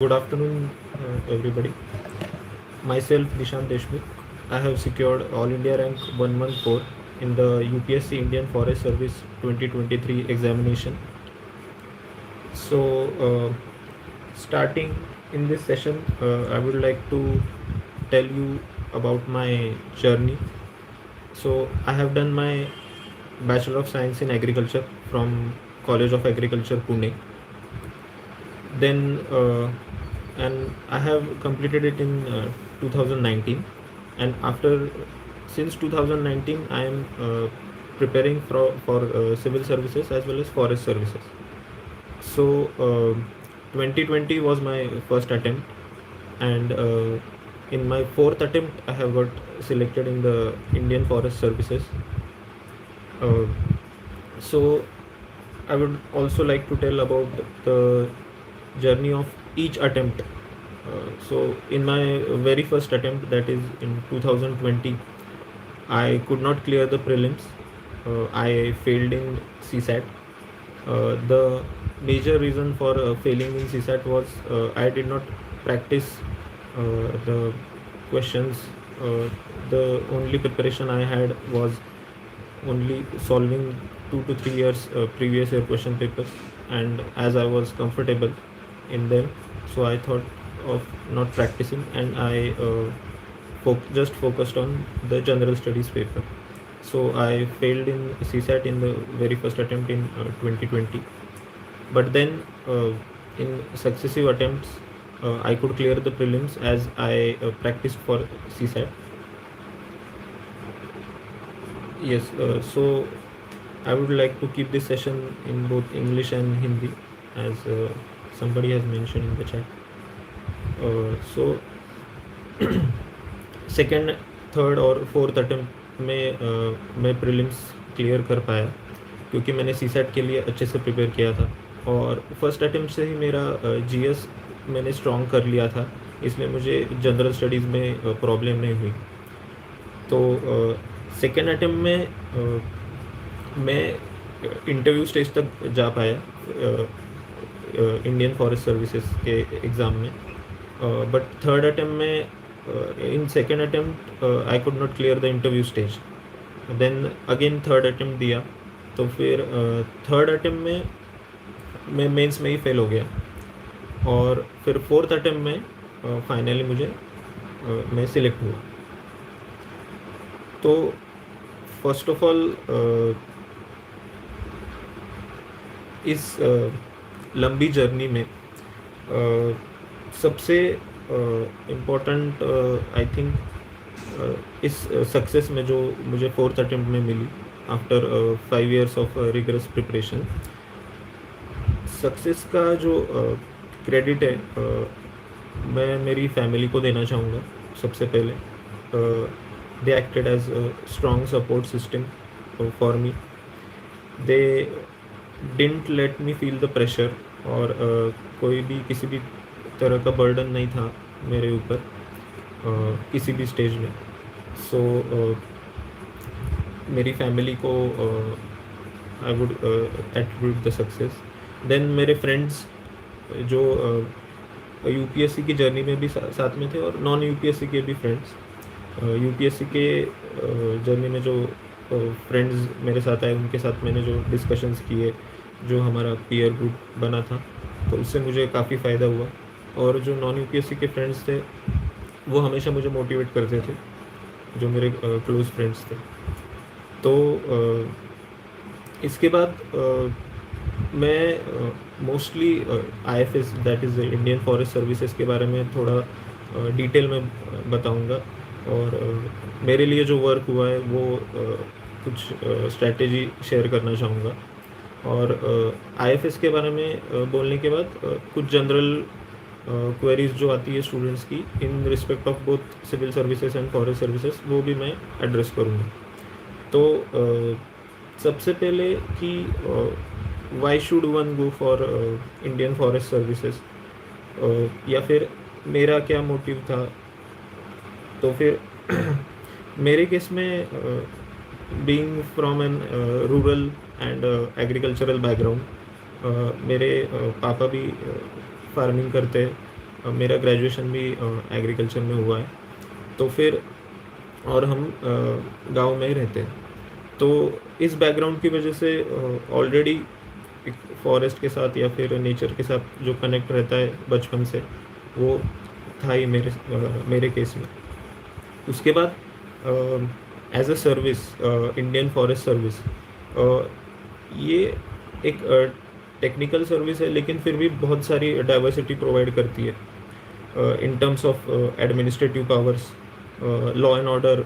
Good afternoon, everybody. Myself, Nishant Deshmukh. I have secured All India rank 114 in the UPSC Indian Forest Service 2023 examination. So, starting in this session, I would like to tell you about my journey. So, I have done my Bachelor of Science in Agriculture from College of Agriculture, Pune. Then and I have completed it in 2019, and after since 2019 I am preparing for civil services as well as forest services. So 2020 was my first attempt, and in my fourth attempt I have got selected in the Indian Forest Services. uh, so I would also like to tell about the journey of each attempt. So in my very first attempt, that is in 2020, I could not clear the prelims. I failed in CSAT. The major reason for failing in CSAT was I did not practice the questions. The only preparation I had was only solving 2 to 3 years previous year question papers, and as I was comfortable in them, so I thought of not practicing, and I just focused on the general studies paper. So I failed in CSAT in the very first attempt in 2020. But then in successive attempts, I could clear the prelims as I practiced for CSAT. Yes, so I would like to keep this session in both English and Hindi, as somebody has mentioned in the chat. So second, third और fourth attempt में मैं prelims clear कर पाया, क्योंकि मैंने CSAT के लिए अच्छे से प्रिपेयर किया था, और फर्स्ट अटेम्प्ट से ही मेरा जीएस मैंने स्ट्रॉन्ग कर लिया था, इसलिए मुझे जनरल स्टडीज़ में प्रॉब्लम नहीं हुई. तो सेकेंड अटेम्प्ट में मैं इंटरव्यू स्टेज तक जा पाया इंडियन फॉरेस्ट सर्विसेज के एग्ज़ाम में. बट थर्ड अटेम्प्ट में in second attempt I could not clear the interview stage. Then again third attempt दिया, तो फिर थर्ड अटेम्प्ट में मैं मेंस में ही फेल हो गया, और फिर फोर्थ अटेम्प्ट में फाइनली मुझे मैं सिलेक्ट हुआ. तो फर्स्ट ऑफ ऑल इस लंबी जर्नी में सबसे इम्पोर्टेंट आई थिंक इस सक्सेस में जो मुझे फोर्थ अटेम्प्ट में मिली after 5 years of rigorous preparation, success का जो क्रेडिट है मैं मेरी फैमिली को देना चाहूँगा. सबसे पहले they acted as strong support system for me. They didn't let me feel the pressure, और कोई भी किसी भी तरह का बर्डन नहीं था मेरे ऊपर किसी भी स्टेज में. सो मेरी फैमिली को I would attribute the success. Then मेरे फ्रेंड्स जो यूपीएससी की जर्नी में भी साथ में थे, और नॉन यूपीएससी के भी फ्रेंड्स. यूपीएससी के जर्नी में जो फ्रेंड्स मेरे साथ आए, उनके साथ मैंने जो डिस्कशंस किए, जो हमारा पीयर ग्रुप बना था, तो उससे मुझे काफ़ी फ़ायदा हुआ. और जो नॉन यूपीएससी के फ्रेंड्स थे, वो हमेशा मुझे मोटिवेट करते थे, जो मेरे क्लोज़ फ्रेंड्स थे. तो इसके बाद मैं mostly IFS, that is Indian forest services के बारे में थोड़ा डिटेल में बताऊंगा, और मेरे लिए जो वर्क हुआ है वो कुछ स्ट्रैटेजी शेयर करना चाहूँगा. और आईएफएस के बारे में बोलने के बाद कुछ जनरल क्वेरीज जो आती है स्टूडेंट्स की in respect of both civil services and forest services, वो भी मैं एड्रेस करूँगा. तो सबसे पहले कि why should one go for Indian forest services, या फिर मेरा क्या मोटिव था. तो फिर मेरे केस में being from an rural and agricultural background, मेरे पापा भी फार्मिंग करते हैं, मेरा ग्रेजुएशन भी एग्रीकल्चर में हुआ है। तो फिर और हम गांव में ही रहते हैं। तो इस बैकग्राउंड की वजह से ऑलरेडी एक फॉरेस्ट के साथ या फिर नेचर के साथ जो कनेक्ट रहता है बचपन से, वो था ही मेरे केस में। उसके बाद as a service, Indian forest service, ये एक टेक्निकल सर्विस है, लेकिन फिर भी बहुत सारी डाइवर्सिटी प्रोवाइड करती है in terms of administrative powers, law and order,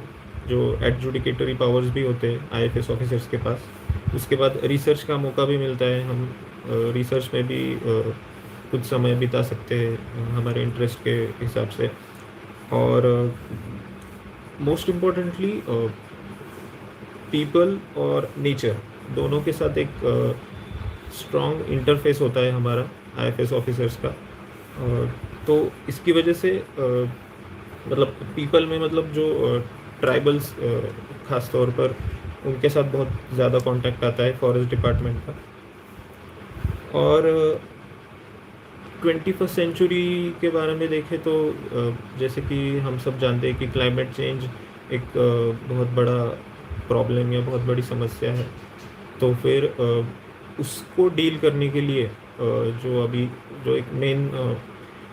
जो एडजुडिकेटरी पावर्स भी होते हैं आईएफएस ऑफिसर्स के पास। उसके बाद रिसर्च का मौका भी मिलता है, हम रिसर्च में भी कुछ समय बिता सकते हैं हमारे इंटरेस्ट के हिसाब से। और मोस्ट इम्पोर्टेंटली पीपल और नेचर दोनों के साथ एक स्ट्रॉन्ग इंटरफेस होता है हमारा आईएफएस ऑफिसर्स का। तो इसकी वजह से मतलब पीपल में, मतलब जो ट्राइबल्स ख़ास तौर पर, उनके साथ बहुत ज़्यादा कांटेक्ट आता है फॉरेस्ट डिपार्टमेंट का। और 21st सेंचुरी के बारे में देखें तो जैसे कि हम सब जानते हैं कि क्लाइमेट चेंज एक बहुत बड़ा प्रॉब्लम या बहुत बड़ी समस्या है। तो फिर उसको डील करने के लिए जो अभी जो एक मेन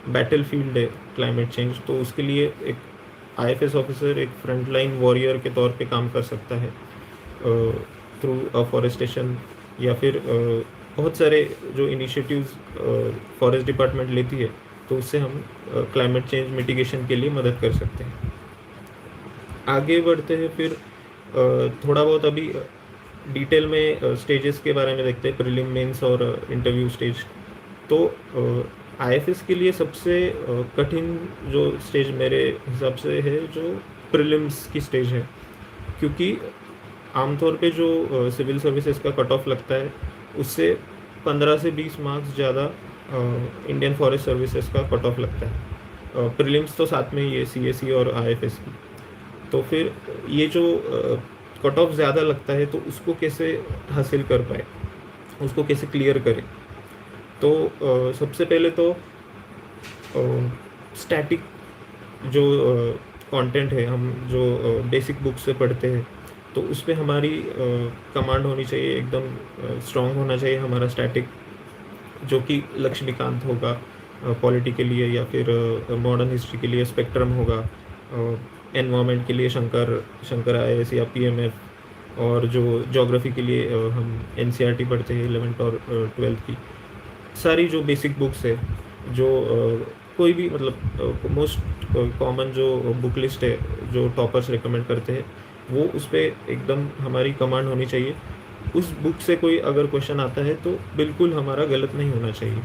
बैटल फील्ड है क्लाइमेट चेंज, तो उसके लिए एक आईएफएस ऑफिसर एक फ्रंटलाइन वॉरियर के तौर पे काम कर सकता है थ्रू अफॉरेस्टेशन, या फिर बहुत सारे जो इनिशिएटिव्स फॉरेस्ट डिपार्टमेंट लेती है, तो उससे हम क्लाइमेट चेंज मिटिगेशन के लिए मदद कर सकते हैं। आगे बढ़ते हैं फिर थोड़ा बहुत अभी डिटेल में स्टेजेस के बारे में देखते हैं, प्रीलिम, मेंस और इंटरव्यू स्टेज। तो आईएफएस के लिए सबसे कठिन जो स्टेज मेरे हिसाब से है, जो प्रीलिम्स की स्टेज है, क्योंकि आमतौर पे जो सिविल सर्विसेज का कट ऑफ लगता है, उससे 15 से 20 मार्क्स ज़्यादा इंडियन फॉरेस्ट सर्विसेज का कट ऑफ लगता है। प्रीलिम्स तो साथ में ही है, सीएसई और आईएफएस की। तो फिर ये जो कट ऑफ ज़्यादा लगता है, तो उसको कैसे हासिल कर पाए, उसको कैसे क्लियर करें। तो सबसे पहले तो स्टैटिक जो कंटेंट है, हम जो बेसिक बुक से पढ़ते हैं, तो उस पर हमारी कमांड होनी चाहिए, एकदम स्ट्रॉन्ग होना चाहिए हमारा स्टैटिक, जो कि लक्ष्मीकांत होगा पॉलिटी के लिए, या फिर मॉडर्न हिस्ट्री के लिए स्पेक्ट्रम होगा, एनवायरनमेंट के लिए शंकर आईएएस या पीएमएफ, और जो ज्योग्राफी के लिए हम एनसीईआरटी पढ़ते हैं 11th और 12th की। सारी जो बेसिक बुक्स है, जो कोई भी मतलब मोस्ट कॉमन जो बुक लिस्ट है जो टॉपर्स रिकमेंड करते हैं, वो उस पर एकदम हमारी कमांड होनी चाहिए। उस बुक से कोई अगर क्वेश्चन आता है तो बिल्कुल हमारा गलत नहीं होना चाहिए।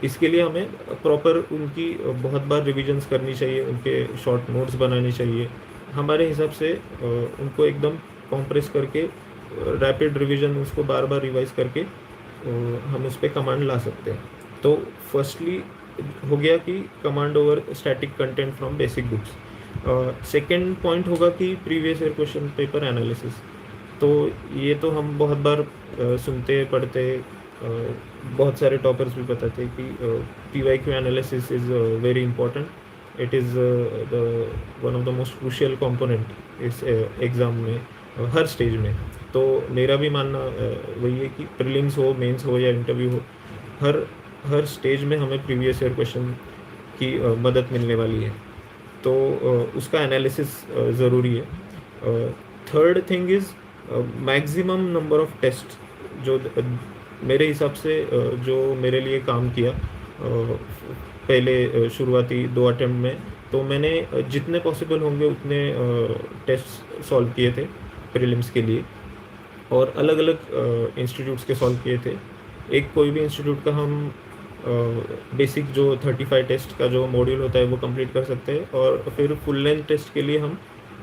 इसके लिए हमें प्रॉपर उनकी बहुत बार रिविजन्स करनी चाहिए, उनके शॉर्ट नोट्स बनाने चाहिए हमारे हिसाब से, उनको एकदम कॉम्प्रेस करके रैपिड रिवीजन, उसको बार बार रिवाइज करके हम उस पर कमांड ला सकते हैं। तो फर्स्टली हो गया कि command over static content from basic books. Second point होगा कि previous year question paper analysis. तो ये तो हम बहुत बार सुनते पढ़ते, बहुत सारे टॉपर्स भी बताते हैं कि PYQ analysis is very important, it is the one of the most crucial component इस एग्ज़ाम में, हर स्टेज में। तो मेरा भी मानना वही है कि प्रीलिम्स हो, मेंस हो या इंटरव्यू हो, हर स्टेज में हमें प्रीवियस ईयर क्वेश्चन की मदद मिलने वाली है। तो उसका एनालिसिस ज़रूरी है। Third thing is maximum number of test, जो मेरे हिसाब से जो मेरे लिए काम किया पहले शुरुआती 2 अटेम्प्ट में, तो मैंने जितने पॉसिबल होंगे उतने टेस्ट सॉल्व किए थे प्रीलिम्स के लिए, और अलग अलग इंस्टीट्यूट्स के सॉल्व किए थे। एक कोई भी इंस्टीट्यूट का हम बेसिक जो 35 टेस्ट का जो मॉड्यूल होता है वो कंप्लीट कर सकते हैं, और फिर फुल लेंथ टेस्ट के लिए हम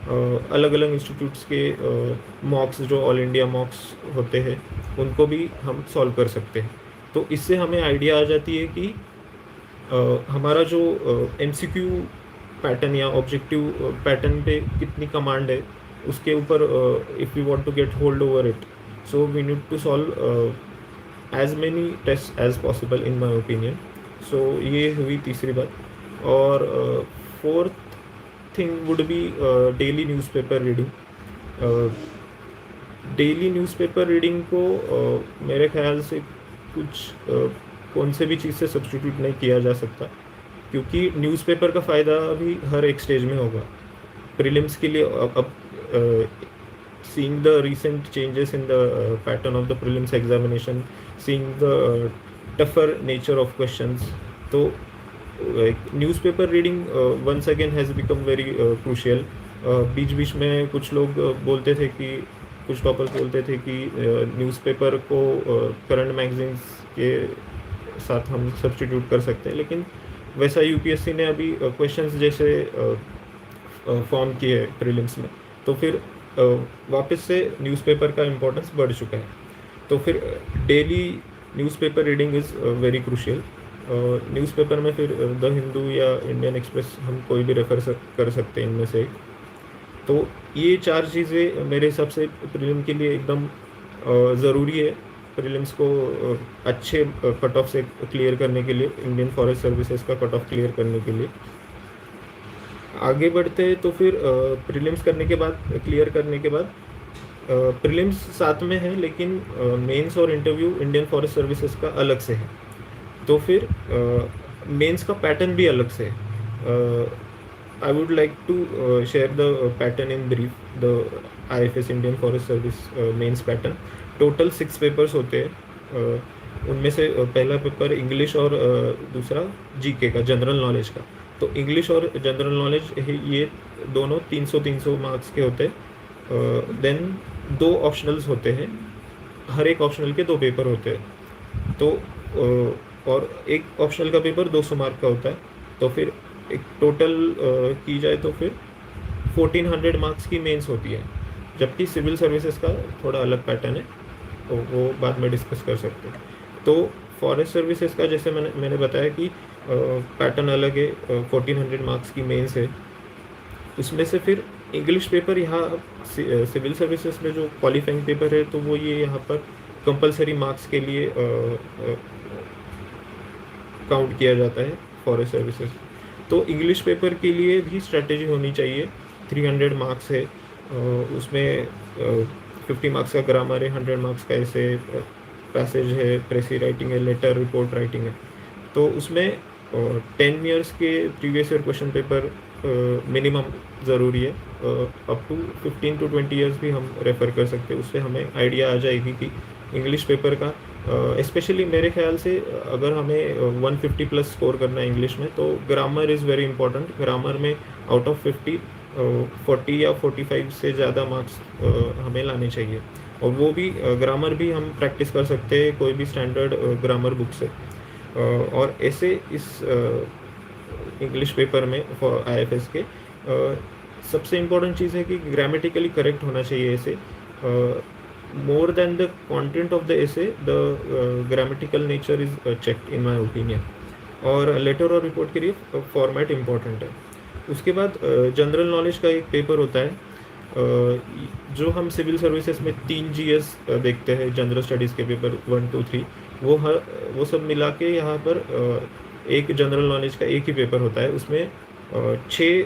अलग अलग इंस्टीट्यूट्स के मॉक्स, जो ऑल इंडिया मॉक्स होते हैं, उनको भी हम सॉल्व कर सकते हैं। तो इससे हमें आइडिया आ जाती है कि हमारा जो MCQ पैटर्न या ऑब्जेक्टिव पैटर्न पे कितनी कमांड है, उसके ऊपर if we want to get hold over it, so we need to solve as many test as possible in my opinion. So ये हुई तीसरी बात। और fourth thing would be daily newspaper reading. Daily newspaper reading को मेरे ख्याल से कुछ कौन से भी चीज़ से सब्स्टिट्यूट नहीं किया जा सकता, क्योंकि न्यूज़पेपर का फ़ायदा भी हर एक स्टेज में होगा। प्रीलिम्स के लिए अब seeing the recent changes in the pattern of the prelims examination, seeing the tougher nature of questions, तो newspaper reading once again has become very crucial. बीच बीच में कुछ लोग बोलते थे कि कुछ टॉपर्स बोलते थे कि न्यूज़पेपर को करंट मैगजीन्स के साथ हम सब्स्टिट्यूट कर सकते हैं, लेकिन वैसा यूपीएससी ने अभी क्वेश्चंस जैसे फॉर्म किए प्रीलिम्स में, तो फिर वापस से न्यूज़पेपर का इम्पोर्टेंस बढ़ चुका है। तो फिर daily newspaper reading is very crucial. Newspaper में फिर द हिंदू या इंडियन एक्सप्रेस हम कोई भी रेफर कर सकते हैं इनमें से एक। तो ये 4 चीज़ें मेरे हिसाब से प्रीलिम के लिए एकदम ज़रूरी है, प्रीलिम्स को अच्छे कट ऑफ से क्लियर करने के लिए, इंडियन फॉरेस्ट सर्विसेज का कट ऑफ क्लियर करने के लिए। आगे बढ़ते हैं तो फिर प्रीलिम्स करने के बाद, क्लियर करने के बाद, प्रीलिम्स साथ में है लेकिन मेंस और इंटरव्यू इंडियन फॉरेस्ट सर्विसेज का अलग से है। तो फिर मेंस का पैटर्न भी अलग से है। I would like to share the pattern in brief, the IFS Indian forest service mains pattern. Total 6 papers होते हैं। उनमें से पहला पेपर इंग्लिश और दूसरा जीके का, जनरल नॉलेज का। तो इंग्लिश और जनरल नॉलेज ये दोनों 300-300 मार्क्स के होते हैं। देन 2 ऑप्शनल्स होते हैं, हर एक ऑप्शनल के 2 पेपर होते हैं। तो और एक ऑप्शनल का पेपर 200 मार्क का होता है। तो फिर एक टोटल की जाए तो फिर 1400 मार्क्स की मेंस होती है, जबकि सिविल सर्विसेज का थोड़ा अलग पैटर्न है, तो वो बाद में डिस्कस कर सकते हैं। तो फॉरेस्ट सर्विसेज का जैसे मैंने बताया कि पैटर्न अलग है, 1400 मार्क्स की मेंस है। उसमें से फिर इंग्लिश पेपर यहाँ सिविल सर्विसेज में जो क्वालिफाइंग पेपर है, तो वो ये यहाँ पर कंपलसरी मार्क्स के लिए काउंट किया जाता है फॉरेस्ट सर्विसेज। तो इंग्लिश पेपर के लिए भी स्ट्रेटेजी होनी चाहिए। 300 मार्क्स है, उसमें 50 मार्क्स का ग्रामर है, 100 मार्क्स का ऐसे पैसेज है, प्रेसी राइटिंग है, लेटर रिपोर्ट राइटिंग है। तो उसमें 10 ईयर्स के previous year question paper minimum ज़रूरी है। अप टू 15 to 20 ईयर्स भी हम रेफ़र कर सकते हैं। उससे हमें आइडिया आ जाएगी कि इंग्लिश पेपर का स्पेशली मेरे ख्याल से अगर हमें 150 प्लस स्कोर करना है इंग्लिश में, तो grammar is very important. Grammar में आउट ऑफ 50 40 या 45 से ज़्यादा मार्क्स हमें लाने चाहिए, और वो भी ग्रामर भी हम प्रैक्टिस कर सकते हैं कोई भी स्टैंडर्ड ग्रामर बुक से। और ऐसे इस इंग्लिश पेपर में फॉर आईएफएस के सबसे इम्पोर्टेंट चीज़ है कि ग्रामेटिकली करेक्ट होना चाहिए ऐसे। More than the content of the essay, the grammatical nature is checked in my opinion. और लेटर और रिपोर्ट के लिए फॉर्मेट इम्पॉर्टेंट है। उसके बाद जनरल नॉलेज का एक पेपर होता है, जो हम सिविल सर्विसेज में 3 जीएस देखते हैं, जनरल स्टडीज़ के पेपर 1 2 3, वो सब मिला के यहाँ पर एक जनरल नॉलेज का एक ही पेपर होता है। उसमें 6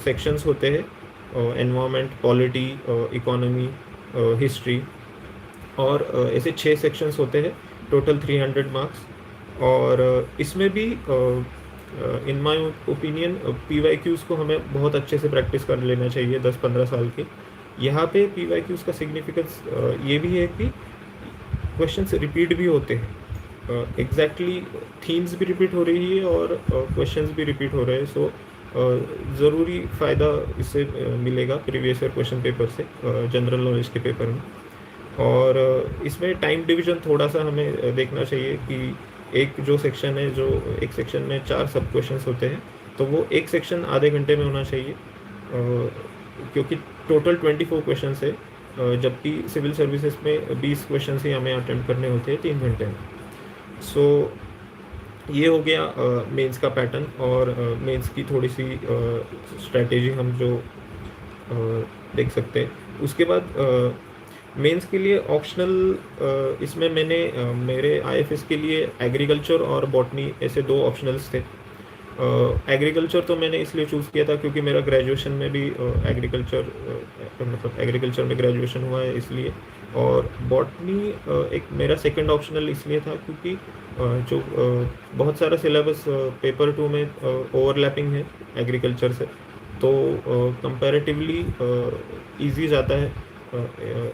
सेक्शंस होते हैं, एनवायरनमेंट, पॉलिटी, इकोनॉमी, हिस्ट्री, और ऐसे 6 सेक्शंस होते हैं, टोटल 300 मार्क्स। और इसमें भी इन माय ओपिनियन पीवाईक्यूज़ को हमें बहुत अच्छे से प्रैक्टिस कर लेना चाहिए 10-15 साल के। यहाँ पे पीवाईक्यूज़ का सिग्निफिकेंस ये भी है कि क्वेश्चंस रिपीट भी होते हैं, एग्जैक्टली थीम्स भी रिपीट हो रही है और क्वेश्चंस भी रिपीट हो रहे हैं। सो ज़रूरी फ़ायदा इससे मिलेगा प्रीवियस ईयर क्वेश्चन पेपर से, जनरल नॉलेज के पेपर में। और इसमें टाइम डिवीज़न थोड़ा सा हमें देखना चाहिए कि एक जो सेक्शन है, जो एक सेक्शन में 4 सब क्वेश्चंस होते हैं, तो वो एक सेक्शन आधे घंटे में होना चाहिए, क्योंकि टोटल 24 क्वेश्चंस है, जबकि सिविल सर्विसेज में 20 क्वेश्चंस ही हमें अटेम्प्ट करने होते हैं 3 घंटे में। सो ये हो गया मेंस का पैटर्न, और मेंस की थोड़ी सी स्ट्रैटेजी हम जो देख सकते हैं। उसके बाद मेंस के लिए ऑप्शनल, इसमें मैंने मेरे आईएफएस के लिए एग्रीकल्चर और बॉटनी ऐसे 2 ऑप्शनल्स थे। एग्रीकल्चर तो मैंने इसलिए चूज़ किया था क्योंकि मेरा ग्रेजुएशन में भी एग्रीकल्चर मतलब एग्रीकल्चर में ग्रेजुएशन हुआ है इसलिए। और बॉटनी एक मेरा सेकंड ऑप्शनल इसलिए था क्योंकि जो बहुत सारा सिलेबस पेपर 2 में ओवरलैपिंग है एग्रीकल्चर से, तो कंपैरेटिवली इजी जाता है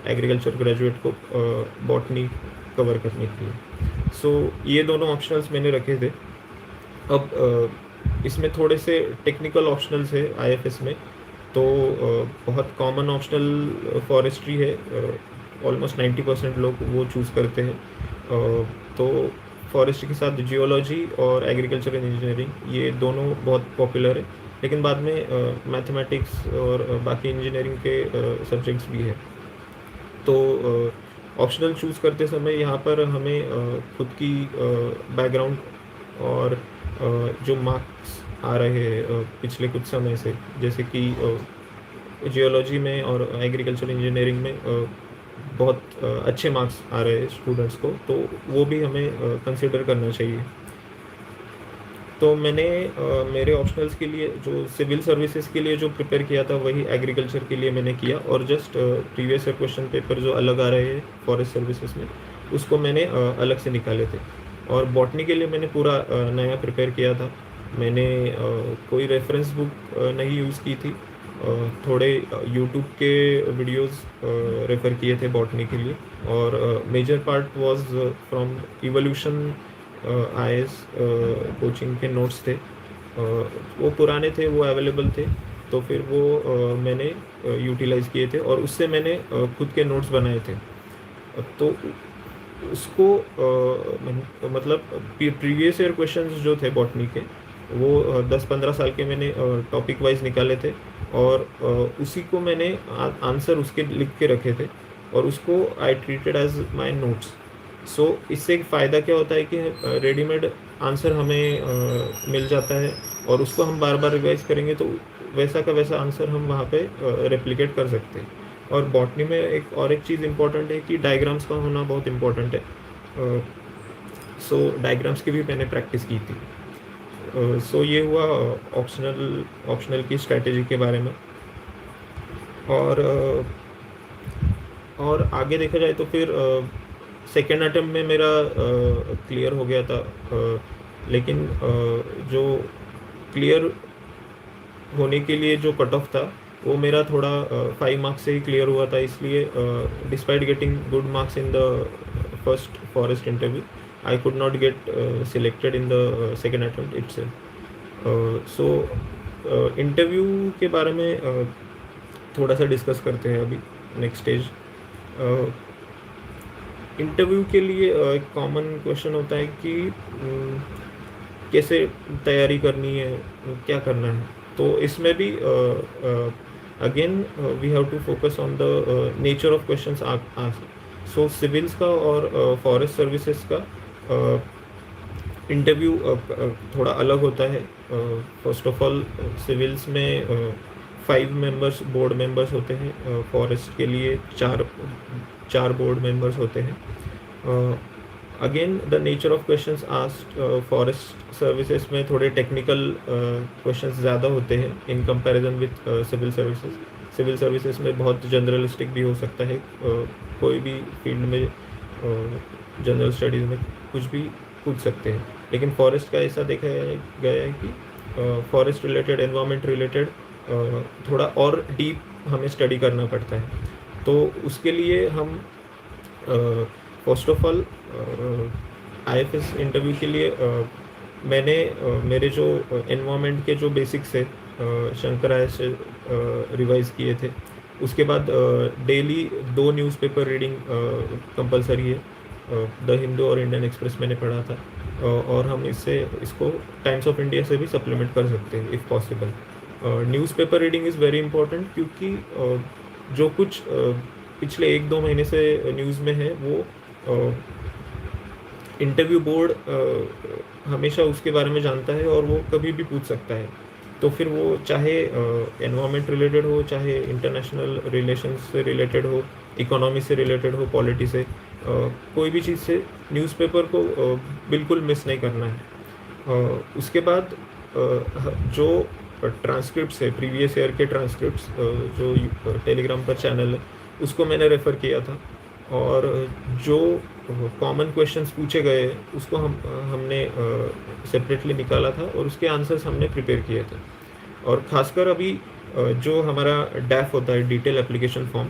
एग्रीकल्चर ग्रेजुएट को बॉटनी कवर करने के लिए। सो ये दोनों ऑप्शनल्स मैंने रखे थे। अब इसमें थोड़े से टेक्निकल ऑप्शनल्स है आईएफएस में, तो बहुत कॉमन ऑप्शनल फॉरेस्ट्री है, ऑलमोस्ट 90% लोग वो चूज़ करते हैं। तो फॉरेस्ट्री के साथ जियोलॉजी और एग्रीकल्चर एंड इंजीनियरिंग ये दोनों बहुत पॉपुलर है, लेकिन बाद में मैथमेटिक्स और बाकी इंजीनियरिंग के सब्जेक्ट्स भी है। तो ऑप्शनल चूज़ करते समय यहाँ पर हमें खुद की बैकग्राउंड और जो मार्क्स आ रहे हैं पिछले कुछ समय से, जैसे कि जियोलॉजी में और एग्रीकल्चर इंजीनियरिंग में बहुत अच्छे मार्क्स आ रहे हैं स्टूडेंट्स को, तो वो भी हमें कंसिडर करना चाहिए। तो मैंने मेरे ऑप्शनल्स के लिए जो सिविल सर्विसेज के लिए जो प्रिपेयर किया था वही एग्रीकल्चर के लिए मैंने किया, और just previous year question paper जो अलग आ रहे हैं फॉरेस्ट सर्विसेज में उसको मैंने अलग से निकाले थे। और बॉटनी के लिए मैंने पूरा नया प्रिपेयर किया था। मैंने कोई रेफरेंस बुक नहीं यूज़ की थी, थोड़े यूट्यूब के वीडियोस रेफ़र किए थे बॉटनी के लिए, और major part was from evolution IAS coaching के नोट्स थे। वो पुराने थे, वो अवेलेबल थे, तो फिर वो मैंने यूटिलाइज़ किए थे और उससे मैंने खुद के नोट्स बनाए थे। तो उसको मतलब प्रीवियस ईयर क्वेश्चंस जो थे बॉटनी के वो 10-15 साल के मैंने टॉपिक वाइज निकाले थे, और उसी को मैंने आंसर उसके लिख के रखे थे और उसको I treated as my notes. So इससे एक फ़ायदा क्या होता है कि रेडीमेड आंसर हमें मिल जाता है और उसको हम बार बार रिवाइज करेंगे तो वैसा का वैसा आंसर हम वहाँ पे रेप्लिकेट कर सकते हैं। और बॉटनी में एक चीज़ इम्पॉर्टेंट है कि डायग्राम्स का होना बहुत इम्पॉर्टेंट है। सो डायग्राम्स की भी मैंने प्रैक्टिस की थी। सो ये हुआ ऑप्शनल की स्ट्रैटेजी के बारे में। और आगे देखा जाए तो फिर सेकेंड अटेम्प्ट में मेरा क्लियर हो गया था, लेकिन जो क्लियर होने के लिए जो कट ऑफ था वो मेरा थोड़ा 5 मार्क्स से ही क्लियर हुआ था, इसलिए despite getting good marks in the first forest interview I could not get selected in the second attempt itself. So interview के बारे में थोड़ा सा डिस्कस करते हैं अभी नेक्स्ट स्टेज। इंटरव्यू के लिए एक कॉमन क्वेश्चन होता है कि कैसे तैयारी करनी है, क्या करना है। तो इसमें भी again we have to focus on the nature of questions asked. So civils का और फॉरेस्ट सर्विसेज का इंटरव्यू थोड़ा अलग होता है। फर्स्ट ऑफ ऑल सिविल्स में 5 मेंबर्स बोर्ड मेंबर्स होते हैं, फॉरेस्ट के लिए 4 बोर्ड मेंबर्स होते हैं। Again the nature of questions asked forest services में थोड़े टेक्निकल क्वेश्चंस ज़्यादा होते हैं in comparison with civil services. Civil services में बहुत जनरलिस्टिक भी हो सकता है, कोई भी फील्ड में जनरल स्टडीज़ में कुछ भी पूछ सकते हैं, लेकिन फॉरेस्ट का ऐसा देखा गया है कि फॉरेस्ट रिलेटेड एनवायरनमेंट रिलेटेड थोड़ा और डीप हमें स्टडी करना पड़ता है। तो उसके लिए हम first of all IFS interview के लिए मैंने मेरे जो एनवायरनमेंट के जो बेसिक्स है शंकराय से रिवाइज़ किए थे। उसके बाद डेली 2 न्यूज़पेपर रीडिंग कंपलसरी है, द हिंदू और इंडियन एक्सप्रेस मैंने पढ़ा था, और हम इसको टाइम्स ऑफ इंडिया से भी सप्लीमेंट कर सकते हैं if possible. Newspaper reading is very important क्योंकि जो कुछ पिछले 1-2 महीने से न्यूज़ में है वो इंटरव्यू बोर्ड हमेशा उसके बारे में जानता है और वो कभी भी पूछ सकता है। तो फिर वो चाहे एनवायरनमेंट रिलेटेड हो, चाहे इंटरनेशनल रिलेशंस से रिलेटेड हो, इकोनॉमी से रिलेटेड हो, पॉलिटी से, कोई भी चीज़ से न्यूज़पेपर को बिल्कुल मिस नहीं करना है। उसके बाद जो ट्रांसक्रिप्ट्स है, प्रीवियस ईयर के ट्रांसक्रिप्ट्स जो टेलीग्राम पर चैनल है, उसको मैंने रेफ़र किया था। और जो कॉमन क्वेश्चंस पूछे गए उसको हमने सेपरेटली निकाला था और उसके आंसर्स हमने प्रिपेयर किए थे। और ख़ासकर अभी जो हमारा डैफ होता है, डिटेल एप्लीकेशन फॉर्म,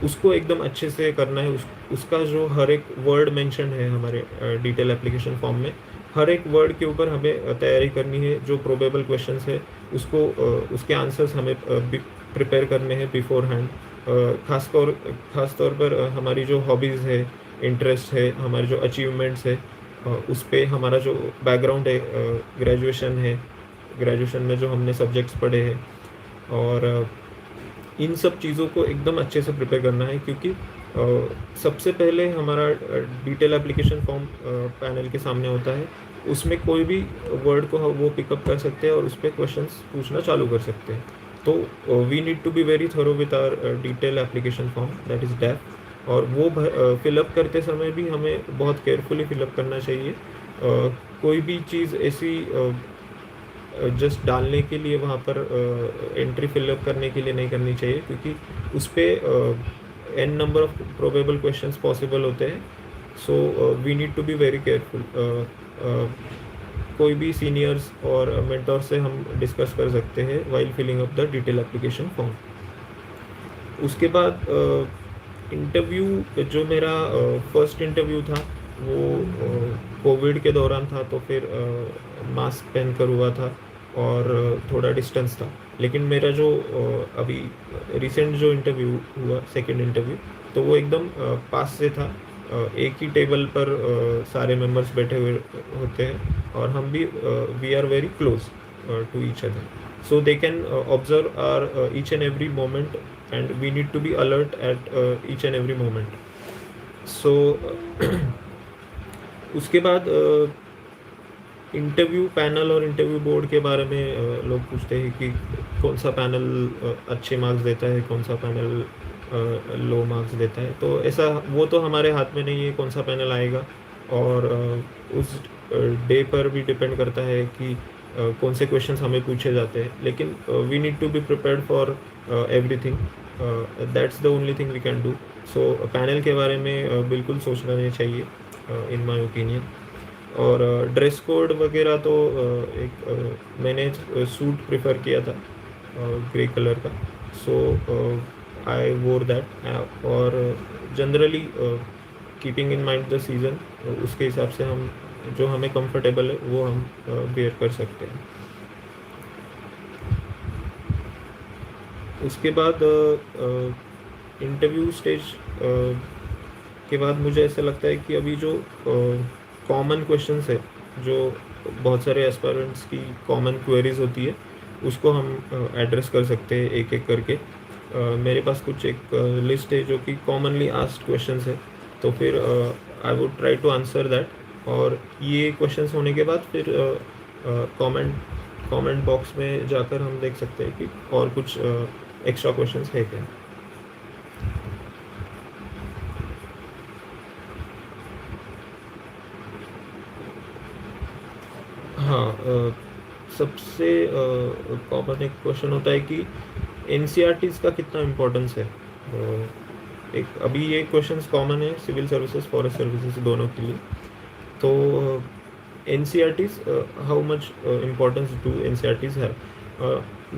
उसको एकदम अच्छे से करना है। उसका जो हर एक वर्ड मेंशन है हमारे डिटेल एप्लीकेशन फॉर्म में, हर एक वर्ड के ऊपर हमें तैयारी करनी है। जो प्रोबेबल क्वेश्चंस है उसको उसके आंसर्स हमें प्रिपेयर करने हैं बिफोर हैंड। खास तौर पर हमारी जो हॉबीज़ है, इंटरेस्ट है, हमारे जो अचीवमेंट्स है, उस पे हमारा जो बैकग्राउंड है, ग्रेजुएशन है, ग्रेजुएशन में जो हमने सब्जेक्ट्स पढ़े हैं, और इन सब चीज़ों को एकदम अच्छे से प्रिपेयर करना है। क्योंकि सबसे पहले हमारा डिटेल एप्लीकेशन फॉर्म पैनल के सामने होता है। उसमें कोई भी वर्ड को वो पिकअप कर सकते हैं और उस पर क्वेश्चंस पूछना चालू कर सकते हैं। तो we need to be very thorough with our detail application form, that is DAF. और वो फिलअप करते समय भी हमें बहुत केयरफुली फिलअप करना चाहिए। कोई भी चीज़ ऐसी जस्ट डालने के लिए वहाँ पर एंट्री फिलअप करने के लिए नहीं करनी चाहिए, क्योंकि उस पर an number of probable questions possible होते हैं। So we need to be very careful. कोई भी सीनियर्स और मेंटोर से हम डिस्कस कर सकते हैं while filling up the detail application form. उसके बाद इंटरव्यू, जो मेरा फर्स्ट इंटरव्यू था वो कोविड के दौरान था, तो फिर मास्क पहन कर हुआ था और थोड़ा डिस्टेंस था। लेकिन मेरा जो अभी रिसेंट जो इंटरव्यू हुआ, सेकंड इंटरव्यू, तो वो एकदम पास से था। एक ही टेबल पर सारे मेंबर्स बैठे हुए होते हैं और हम भी we are very close to each other, so they can observe our each and every moment, and we need to be alert at each and every moment. So उसके बाद इंटरव्यू पैनल और इंटरव्यू बोर्ड के बारे में लोग पूछते हैं कि कौन सा पैनल अच्छे मार्क्स देता है, कौन सा पैनल लो मार्क्स देता है। तो ऐसा वो तो हमारे हाथ में नहीं है कौन सा पैनल आएगा, और उस डे पर भी डिपेंड करता है कि कौन से क्वेश्चंस हमें पूछे जाते हैं। लेकिन we need to be prepared for everything, that's the only thing we can do. So panel के बारे में बिल्कुल सोचना नहीं चाहिए इन माय ओपिनियन। और ड्रेस कोड वगैरह तो मैंने सूट प्रेफर किया था ग्रे कलर का, सो आई वोर दैट। और generally keeping in mind the season, उसके हिसाब से हम जो हमें कंफर्टेबल है वो हम वेयर कर सकते हैं। उसके बाद इंटरव्यू स्टेज के बाद मुझे ऐसा लगता है कि अभी जो कॉमन क्वेश्चंस है, जो बहुत सारे एस्पायरेंट्स की कॉमन क्वेरीज होती है, उसको हम एड्रेस कर सकते हैं एक एक करके। मेरे पास कुछ एक लिस्ट है जो कि कॉमनली आस्क्ड क्वेश्चंस है, तो फिर I would try to answer that. और ये क्वेश्चंस होने के बाद फिर कमेंट बॉक्स में जाकर हम देख सकते हैं कि और कुछ एक्स्ट्रा क्वेश्चंस है क्या। हाँ, सबसे कॉमन एक क्वेश्चन होता है कि एनसीईआरटीज़ का कितना इम्पोर्टेंस है। एक अभी ये क्वेश्चंस कॉमन है सिविल सर्विसेज, फॉरेस्ट सर्विसेज दोनों के लिए। तो NCERTs, how much importance do NCERTs है।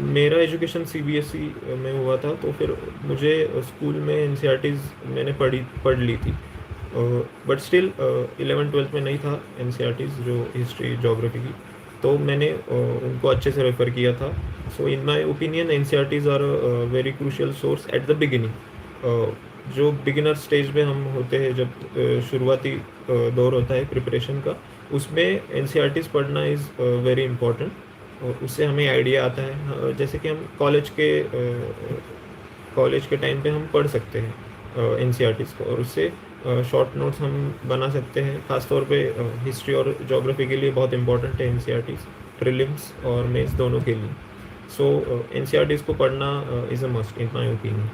मेरा एजुकेशन सीबीएसई में हुआ था, तो फिर मुझे स्कूल में एनसीईआरटीज़ मैंने पढ़ ली थी, बट स्टिल 11th-12th में नहीं था एनसीईआरटीज़ जो हिस्ट्री जोग्राफी की, तो मैंने उनको अच्छे से रेफ़र किया था। So in my opinion NCERTs are very crucial source at the beginning. जो बिगिनर स्टेज में हम होते हैं, जब शुरुआती दौर होता है प्रिपरेशन का, उसमें एनसीईआरटीज़ पढ़ना इज़ वेरी इम्पॉर्टेंट। और उससे हमें आइडिया आता है, जैसे कि हम कॉलेज के टाइम पे हम पढ़ सकते हैं एनसीईआरटीज़ को, और उससे शॉर्ट नोट्स हम बना सकते हैं। ख़ासतौर पे हिस्ट्री और जोग्राफी के लिए बहुत इंपॉर्टेंट है एनसीईआरटीज़, प्रीलिम्स और मेंस दोनों के लिए। सो एनसीईआरटीज़ को पढ़ना is a must in my opinion.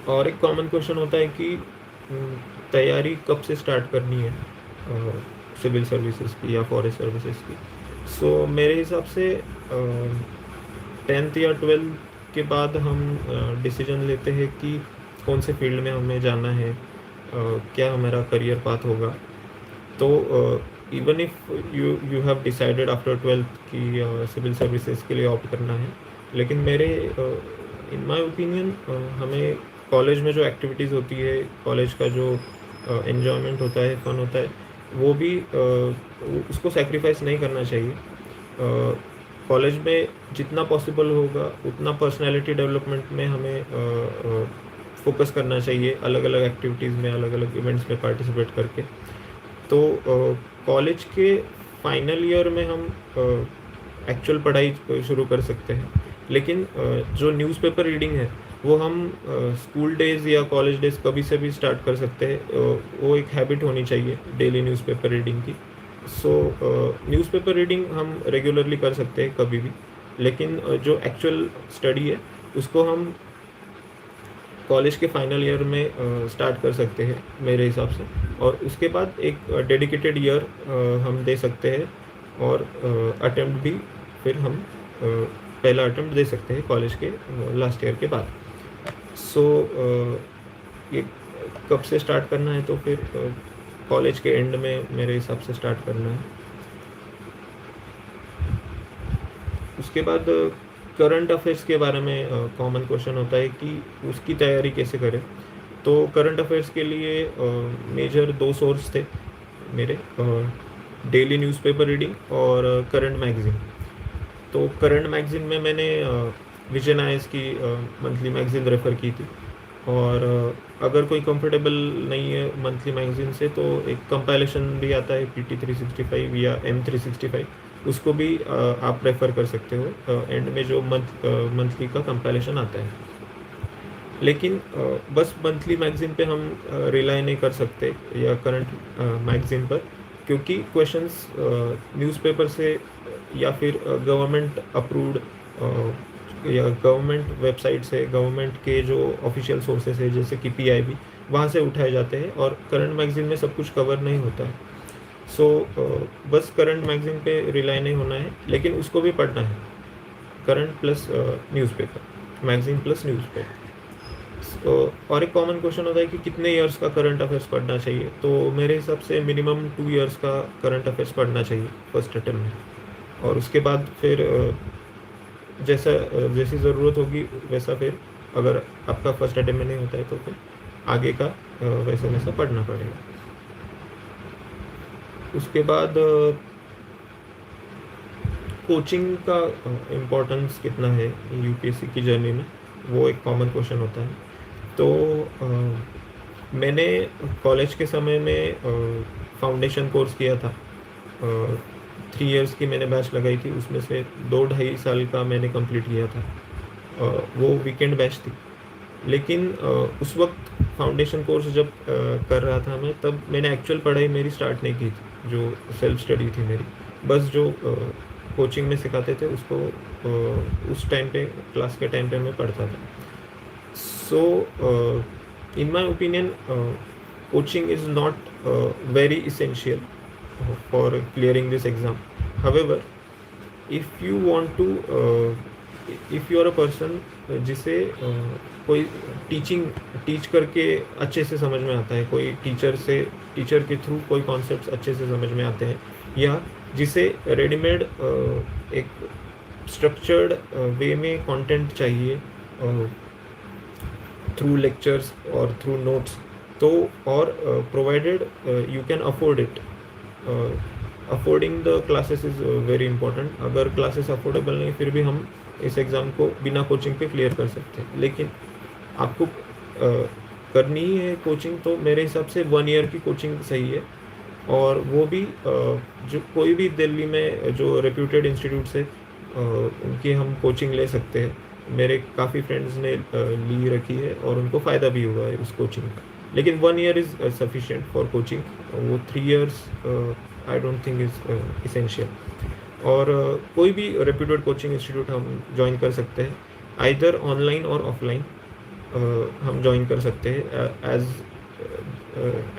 और एक कॉमन क्वेश्चन होता है कि तैयारी कब से स्टार्ट करनी है सिविल सर्विसेज की या फॉरेस्ट सर्विसेज की। सो मेरे हिसाब से 10th या 12th के बाद हम डिसीजन लेते हैं कि कौन से फील्ड में हमें जाना है, क्या हमारा करियर पाथ होगा। तो even if you have decided after 12th कि सिविल सर्विसेज के लिए ऑप्ट करना है, लेकिन मेरे इन माय ओपिनियन हमें कॉलेज में जो एक्टिविटीज़ होती है, कॉलेज का जो एन्जॉयमेंट होता है, फन होता है, वो भी उसको सेक्रीफाइस नहीं करना चाहिए। कॉलेज में जितना पॉसिबल होगा उतना पर्सनालिटी डेवलपमेंट में हमें फोकस करना चाहिए, अलग अलग एक्टिविटीज़ में, अलग अलग इवेंट्स में पार्टिसिपेट करके। तो कॉलेज के फाइनल ईयर में हम एक्चुअल पढ़ाई शुरू कर सकते हैं, लेकिन जो न्यूज़पेपर रीडिंग है वो हम स्कूल डेज़ या कॉलेज डेज़ कभी से भी स्टार्ट कर सकते हैं। वो एक हैबिट होनी चाहिए डेली न्यूज़पेपर रीडिंग की। सो न्यूज़पेपर रीडिंग हम रेगुलरली कर सकते हैं कभी भी, लेकिन जो एक्चुअल स्टडी है उसको हम कॉलेज के फाइनल ईयर में स्टार्ट कर सकते हैं मेरे हिसाब से। और उसके बाद एक डेडिकेटेड ईयर हम दे सकते हैं, और अटेम्प्ट भी फिर हम पहला अटेम्प्ट दे सकते हैं कॉलेज के लास्ट ईयर के बाद। सो ये कब से स्टार्ट करना है, तो फिर कॉलेज के एंड में मेरे हिसाब से स्टार्ट करना है। उसके बाद करंट अफेयर्स के बारे में कॉमन क्वेश्चन होता है कि उसकी तैयारी कैसे करें। तो करंट अफेयर्स के लिए मेजर 2 सोर्स थे मेरे, डेली न्यूज़पेपर रीडिंग और करंट मैगज़ीन। तो करंट मैगज़ीन में मैंने विजय नायस की मंथली मैगज़ीन रेफ़र की थी, और अगर कोई कंफर्टेबल नहीं है मंथली मैगज़ीन से तो एक कंपाइलेशन भी आता है PT 365 या M365, उसको भी आप रेफ़र कर सकते हो एंड में जो मंथली का कंपाइलेशन आता है। लेकिन बस मंथली मैगज़ीन पे हम रिलाई नहीं कर सकते या करंट मैगज़ीन पर, क्योंकि क्वेश्चंस न्यूज़पेपर से या फिर गवर्नमेंट अप्रूव्ड या गवर्नमेंट वेबसाइट से, गवर्नमेंट के जो ऑफिशियल सोर्सेस है जैसे कि PIB, वहाँ से उठाए जाते हैं, और करंट मैगज़ीन में सब कुछ कवर नहीं होता है। सो बस करंट मैगज़ीन पे रिलाई नहीं होना है, लेकिन उसको भी पढ़ना है, current plus newspaper, magazine plus newspaper. और एक कॉमन क्वेश्चन होता है कि कितने इयर्स का करंट अफेयर्स पढ़ना चाहिए। तो मेरे हिसाब से मिनिमम 2 इयर्स का करंट अफेयर्स पढ़ना चाहिए फर्स्ट अटेम्प्ट में, और उसके बाद फिर जैसी ज़रूरत होगी वैसा, फिर अगर आपका फर्स्ट अटेम्प्ट में नहीं होता है तो फिर आगे का वैसा वैसा पढ़ना पड़ेगा। उसके बाद कोचिंग का इम्पोर्टेंस कितना है UPSC की जर्नी में, वो एक कॉमन क्वेश्चन होता है। तो मैंने कॉलेज के समय में फाउंडेशन कोर्स किया था, 3 इयर्स की मैंने बैच लगाई थी, उसमें से 2-2.5 साल का मैंने कंप्लीट किया था। वो वीकेंड बैच थी, लेकिन उस वक्त फाउंडेशन कोर्स जब कर रहा था मैं, तब मैंने एक्चुअल पढ़ाई मेरी स्टार्ट नहीं की थी, जो सेल्फ स्टडी थी मेरी। बस जो कोचिंग में सिखाते थे उसको उस टाइम पे, क्लास के टाइम पे मैं पढ़ता था। So in my opinion coaching is not very essential for clearing this exam. However, if you want to if you are a person जिसे कोई टीच करके अच्छे से समझ में आता है, कोई टीचर के थ्रू कोई कॉन्सेप्ट्स अच्छे से समझ में आते हैं, या जिसे रेडीमेड एक स्ट्रक्चर्ड वे में कंटेंट चाहिए थ्रू लेक्चर्स और थ्रू नोट्स, तो और provided you can afford it. Affording the classes is very important. अगर क्लासेस अफोर्डेबल नहीं, फिर भी हम इस एग्ज़ाम को बिना कोचिंग के क्लियर कर सकते हैं। लेकिन आपको करनी ही है कोचिंग, तो मेरे हिसाब से 1 ईयर की कोचिंग सही है, और वो भी जो कोई भी दिल्ली में जो रेप्यूटेड इंस्टीट्यूट है उनकी हम कोचिंग ले सकते हैं। मेरे काफ़ी फ्रेंड्स ने ली रखी है और उनको फ़ायदा भी हुआ है उस कोचिंग का। लेकिन 1 year is sufficient for coaching, वो 3 years I don't think is essential. और कोई भी रेप्यूटेड कोचिंग इंस्टीट्यूट हम ज्वाइन कर सकते हैं, आइदर ऑनलाइन और ऑफलाइन हम ज्वाइन कर सकते हैं,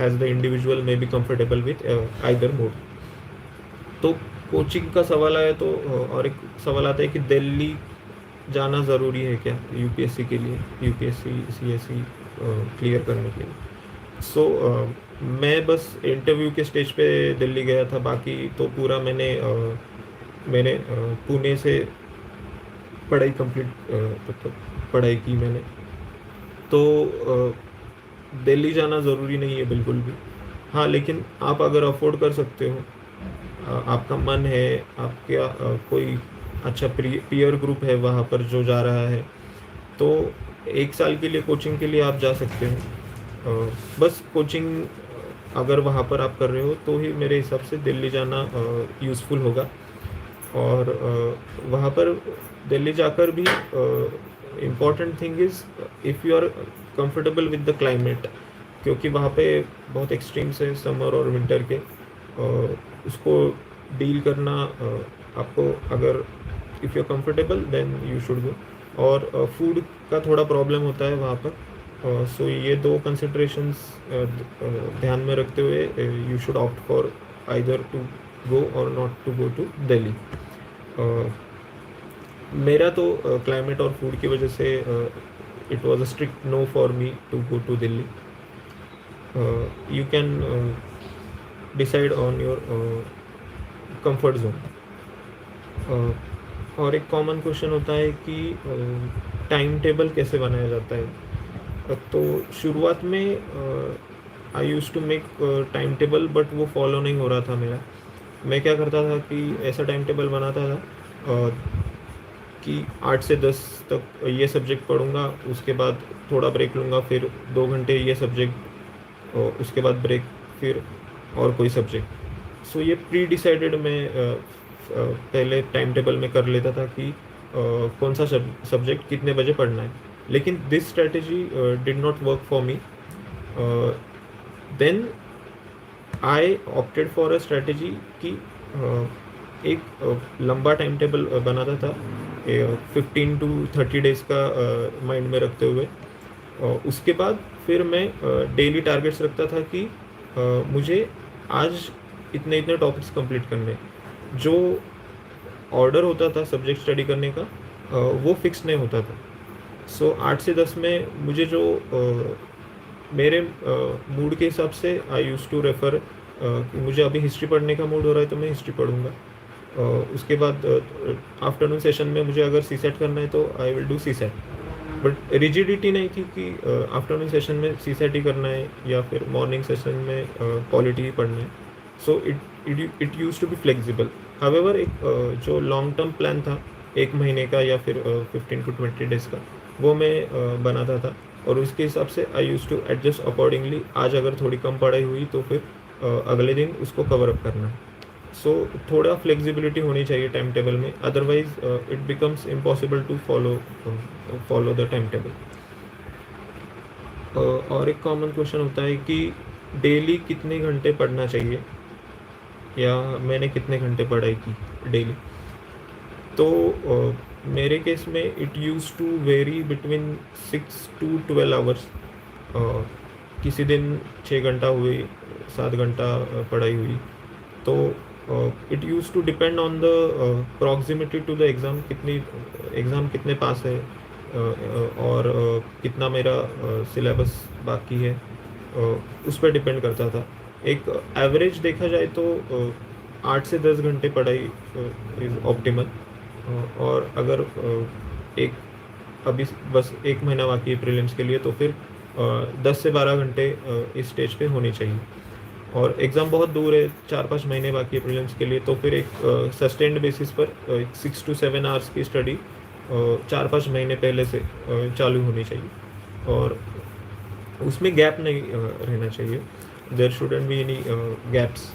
as the individual may be comfortable with either mode. तो कोचिंग का सवाल आया तो और एक सवाल आता है कि दिल्ली जाना ज़रूरी है क्या यूपीएससी के लिए, यूपीएससी सीएससी क्लियर करने के लिए। मैं बस इंटरव्यू के स्टेज पे दिल्ली गया था, बाकी तो पूरा मैंने पुणे से पढ़ाई कंप्लीट मतलब पढ़ाई की मैंने। तो दिल्ली जाना ज़रूरी नहीं है बिल्कुल भी। हाँ, लेकिन आप अगर अफोर्ड कर सकते हो, आपका मन है, आपका कोई अच्छा पीयर ग्रुप है वहाँ पर जो जा रहा है, तो 1 साल के लिए कोचिंग के लिए आप जा सकते हो। बस कोचिंग अगर वहाँ पर आप कर रहे हो तो ही मेरे हिसाब से दिल्ली जाना यूज़फुल होगा। और वहाँ पर दिल्ली जाकर भी important thing is if you are comfortable with the climate, क्योंकि वहाँ पे बहुत एक्सट्रीम्स है समर और विंटर के। उसको डील करना आपको, अगर if you are comfortable then you should go. और फूड का थोड़ा प्रॉब्लम होता है वहाँ पर। सो ये दो कंसिड्रेशंस ध्यान में रखते हुए you should opt for either to go or not to go to Delhi. मेरा तो क्लाइमेट और फूड की वजह से it was a strict no for me to go to Delhi. You can decide on your comfort zone. और एक common question होता है कि टाइम टेबल कैसे बनाया जाता है। तो शुरुआत में I use to make time table, but वो फॉलो नहीं हो रहा था मेरा। मैं क्या करता था कि ऐसा टाइम टेबल बनाता था कि 8 से 10 तक ये सब्जेक्ट पढ़ूंगा, उसके बाद थोड़ा ब्रेक लूँगा, फिर 2 घंटे ये सब्जेक्ट, और उसके बाद ब्रेक, फिर और कोई सब्जेक्ट। सो ये प्री डिसाइडेड मैं पहले टाइम टेबल में कर लेता था कि कौन सा सब्जेक्ट कितने बजे पढ़ना है। लेकिन this strategy did not work for me. Then I opted for a strategy कि एक लंबा टाइम टेबल बनाता था 15 to 30 डेज़ का माइंड में रखते हुए। उसके बाद फिर मैं डेली टारगेट्स रखता था कि मुझे आज इतने इतने टॉपिक्स कंप्लीट करने। जो ऑर्डर होता था सब्जेक्ट स्टडी करने का वो फिक्स नहीं होता था। 8 से 10 में मुझे जो मेरे मूड के हिसाब से आई यूज़ टू रेफ़र कि मुझे अभी हिस्ट्री पढ़ने का मूड हो रहा है तो मैं हिस्ट्री पढ़ूँगा। उसके बाद आफ्टरनून सेशन में मुझे अगर सी सेट करना है तो I will do CSAT. But rigidity नहीं थी कि आफ्टरनून सेशन में सी सेट ही करना है या फिर मॉर्निंग सेशन में पॉलिटी ही पढ़ना है। So it use to be flexible. However एक जो लॉन्ग टर्म प्लान था 1 महीने का या फिर 15 to 20 डेज़ का, वो मैं बनाता था और उसके हिसाब से आई यूज़ टू एडजस्ट अकॉर्डिंगली। आज अगर थोड़ी कम पढ़ाई हुई तो फिर अगले दिन उसको कवर अप करना है। सो थोड़ा फ्लेक्सिबिलिटी होनी चाहिए टाइम टेबल में, otherwise it becomes impossible to follow the time table. और एक कॉमन क्वेश्चन होता है कि डेली कितने घंटे पढ़ना चाहिए या मैंने कितने घंटे पढ़ाई की डेली। तो मेरे केस में it use to vary between 6 to 12 hours. किसी दिन 6 घंटा हुई, 7 घंटा पढ़ाई हुई। तो it use to depend on the proximity to the exam, exam कितने पास है और कितना मेरा सिलेबस बाकी है, उस पर डिपेंड करता था। एक एवरेज देखा जाए तो 8 से 10 घंटे पढ़ाई इज़ ऑप्टिमल। और अगर एक अभी बस 1 महीना बाकी है प्रीलिम्स के लिए तो फिर 10 से 12 घंटे इस स्टेज पे होने चाहिए। और एग्ज़ाम बहुत दूर है, 4-5 महीने बाकी है प्रीलिम्स के लिए, तो फिर एक सस्टेन्ड बेसिस पर 6 to 7 आवर्स की स्टडी 4-5 महीने पहले से चालू होनी चाहिए और उसमें गैप नहीं रहना चाहिए। There shouldn't be any gaps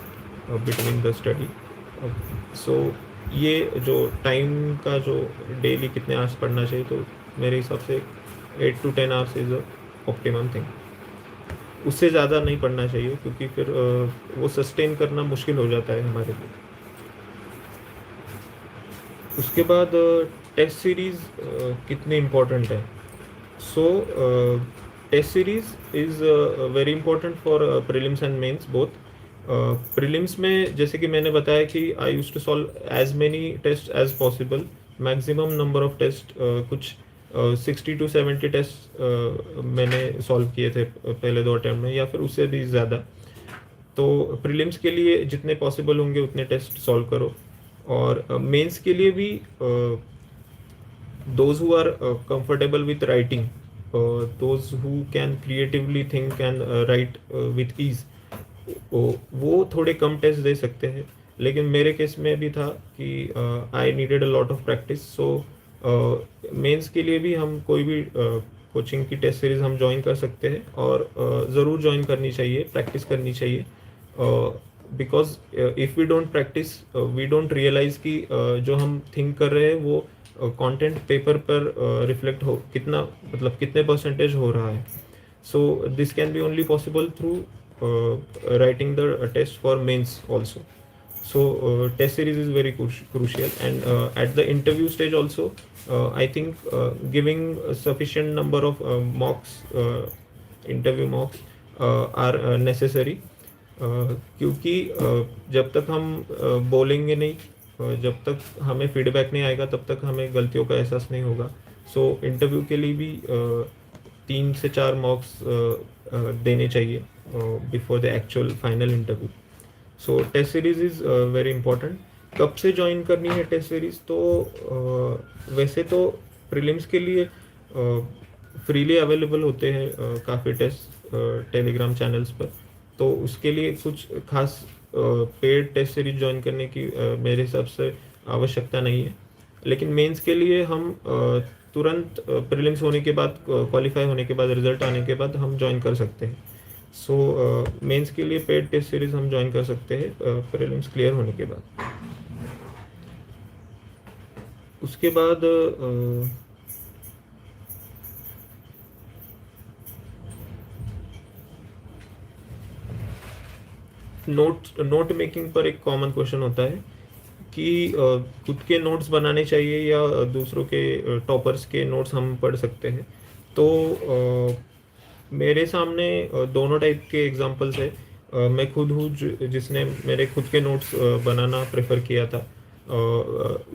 between the study. So ये जो टाइम का जो डेली कितने आवर्स पढ़ना चाहिए, तो मेरे हिसाब से 8 to 10 hours is optimum thing. उससे ज़्यादा नहीं पढ़ना चाहिए क्योंकि फिर वो सस्टेन करना मुश्किल हो जाता है हमारे लिए। उसके बाद टेस्ट सीरीज़ कितनी इम्पोर्टेंट है। So test series is very important for prelims and mains both. Prelims में जैसे कि मैंने बताया कि I use to solve as many test as possible, maximum number of test, कुछ 60 to 70 टेस्ट मैंने सॉल्व किए थे पहले 2 अटेम्प्ट में, या फिर उससे भी ज़्यादा। तो प्रीलिम्स के लिए जितने पॉसिबल होंगे उतने टेस्ट सॉल्व करो, और मेंस के लिए भी those who are comfortable with writing, those who can creatively think and write with ease, वो थोड़े कम टेस्ट दे सकते हैं। लेकिन मेरे केस में भी था कि I needed a lot of practice, so mains के लिए भी हम कोई भी कोचिंग की टेस्ट सीरीज हम ज्वाइन कर सकते हैं, और ज़रूर ज्वाइन करनी चाहिए, प्रैक्टिस करनी चाहिए, because if we don't practice we don't realise कि जो हम थिंक कर रहे हैं वो कंटेंट पेपर पर रिफ्लेक्ट हो कितना, मतलब कितने परसेंटेज हो रहा है। So this can be only possible through writing the test for mains also. So test series is very crucial, and at the interview stage also, I think giving a sufficient number of mocks, interview mocks are necessary, क्योंकि जब तक हम बोलेंगे नहीं, जब तक हमें feedback नहीं आएगा, तब तक हमें गलतियों का एहसास नहीं होगा। सो इंटरव्यू के लिए भी 3 से 4 मॉक्स देने चाहिए before the actual final interview. So test series is very important. कब से ज्वाइन करनी है टेस्ट सीरीज? तो वैसे तो प्रीलिम्स के लिए फ्रीली अवेलेबल होते हैं काफ़ी टेस्ट टेलीग्राम चैनल्स पर, तो उसके लिए कुछ खास पेड टेस्ट सीरीज ज्वाइन करने की मेरे हिसाब से आवश्यकता नहीं है। लेकिन मेंस के लिए हम तुरंत प्रीलिम्स होने के बाद, क्वालिफाई होने के बाद, रिजल्ट आने के बाद हम ज्वाइन कर सकते हैं। सो मेंस के लिए पेड टेस्ट सीरीज हम ज्वाइन कर सकते हैं प्रीलिम्स क्लियर होने के बाद। उसके बाद नोट मेकिंग पर एक कॉमन क्वेश्चन होता है कि खुद के नोट्स बनाने चाहिए या दूसरों के टॉपर्स के नोट्स हम पढ़ सकते हैं। तो मेरे सामने दोनों टाइप के एग्जांपल्स है। मैं खुद हूँ जिसने मेरे खुद के नोट्स बनाना प्रेफर किया था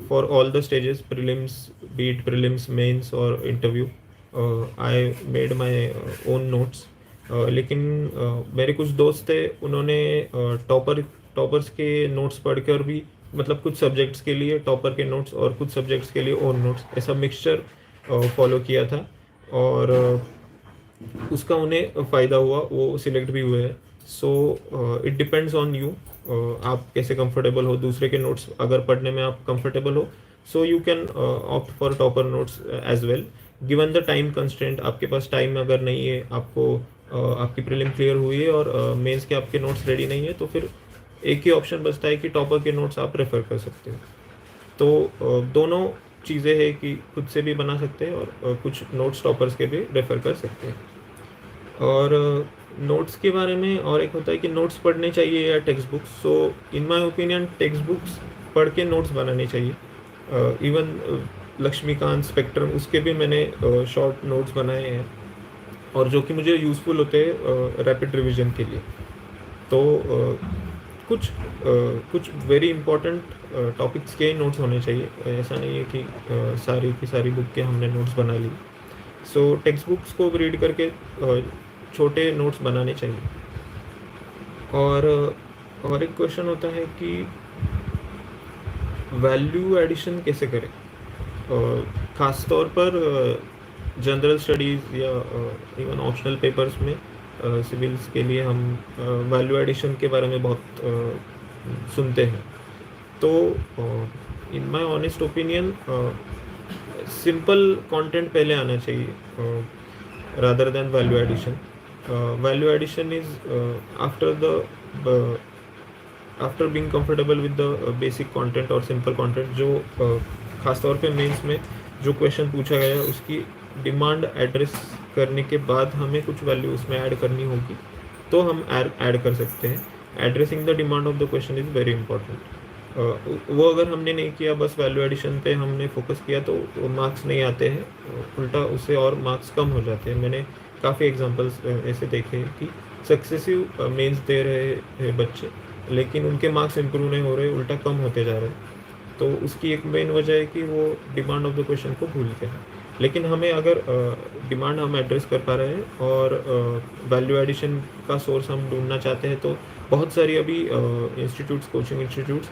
for all the stages, prelims, beat prelims, mains और interview. I made my own notes. लेकिन मेरे कुछ दोस्त थे, उन्होंने टॉपर्स के नोट्स पढ़कर भी, मतलब कुछ सब्जेक्ट्स के लिए टॉपर के नोट्स और कुछ सब्जेक्ट्स के लिए ओन नोट्स, ऐसा मिक्सचर फॉलो किया था, और उसका उन्हें फ़ायदा हुआ, वो सिलेक्ट भी हुए हैं। So it depends on you, आप कैसे कंफर्टेबल हो। दूसरे के नोट्स अगर पढ़ने में आप कंफर्टेबल हो, so you can opt for topper notes as well, given the time constraint. आपके पास टाइम अगर नहीं है, आपको आपकी प्रीलिम क्लियर हुई है और मेंस के आपके नोट्स रेडी नहीं है, तो फिर एक ही ऑप्शन बचता है कि टॉपर के नोट्स आप रेफ़र कर सकते हो। तो दोनों चीज़ें हैं कि खुद से भी बना सकते हैं और कुछ नोट्स टॉपर्स के भी रेफ़र कर सकते हैं। और नोट्स के बारे में और एक होता है कि नोट्स पढ़ने चाहिए या text books. So in my opinion text books पढ़ के नोट्स बनाने चाहिए। इवन लक्ष्मीकांत, स्पेक्ट्रम, उसके भी मैंने शॉर्ट नोट्स बनाए हैं, और जो कि मुझे यूज़फुल होते हैं रैपिड रिवीजन के लिए। तो कुछ वेरी इंपॉर्टेंट टॉपिक्स के नोट्स होने चाहिए। ऐसा नहीं है कि सारी की सारी बुक के हमने नोट्स बना ली। सो टेक्स्ट बुक्स को रीड करके छोटे नोट्स बनाने चाहिए। और एक क्वेश्चन होता है कि वैल्यू एडिशन कैसे करें, ख़ास तौर पर जनरल स्टडीज़ या इवन ऑप्शनल पेपर्स में सिविल्स के लिए हम वैल्यू एडिशन के बारे में बहुत सुनते हैं। तो in my honest opinion simple content पहले आना चाहिए rather than value addition. Value addition is after being comfortable with the basic content और सिंपल कंटेंट, जो ख़ासतौर पे मेंस में जो क्वेश्चन पूछा गया है उसकी डिमांड एड्रेस करने के बाद हमें कुछ वैल्यू उसमें ऐड करनी होगी, तो हम ऐड कर सकते हैं। Addressing the demand of the question is very important. वो अगर हमने नहीं किया, बस वैल्यू एडिशन पे हमने फोकस किया, तो मार्क्स नहीं आते हैं, उल्टा उससे और मार्क्स कम हो जाते हैं। मैंने काफ़ी एग्जांपल्स ऐसे देखे हैं कि सक्सेसिव मेंस दे रहे हैं बच्चे, लेकिन उनके मार्क्स इंप्रूव नहीं हो रहे, उल्टा कम होते जा रहे हैं। तो उसकी एक मेन वजह है कि वो डिमांड ऑफ द क्वेश्चन को भूलते हैं। लेकिन हमें अगर डिमांड हम एड्रेस कर पा रहे हैं और वैल्यू एडिशन का सोर्स हम ढूंढना चाहते हैं, तो बहुत सारी अभी institutes, coaching institutes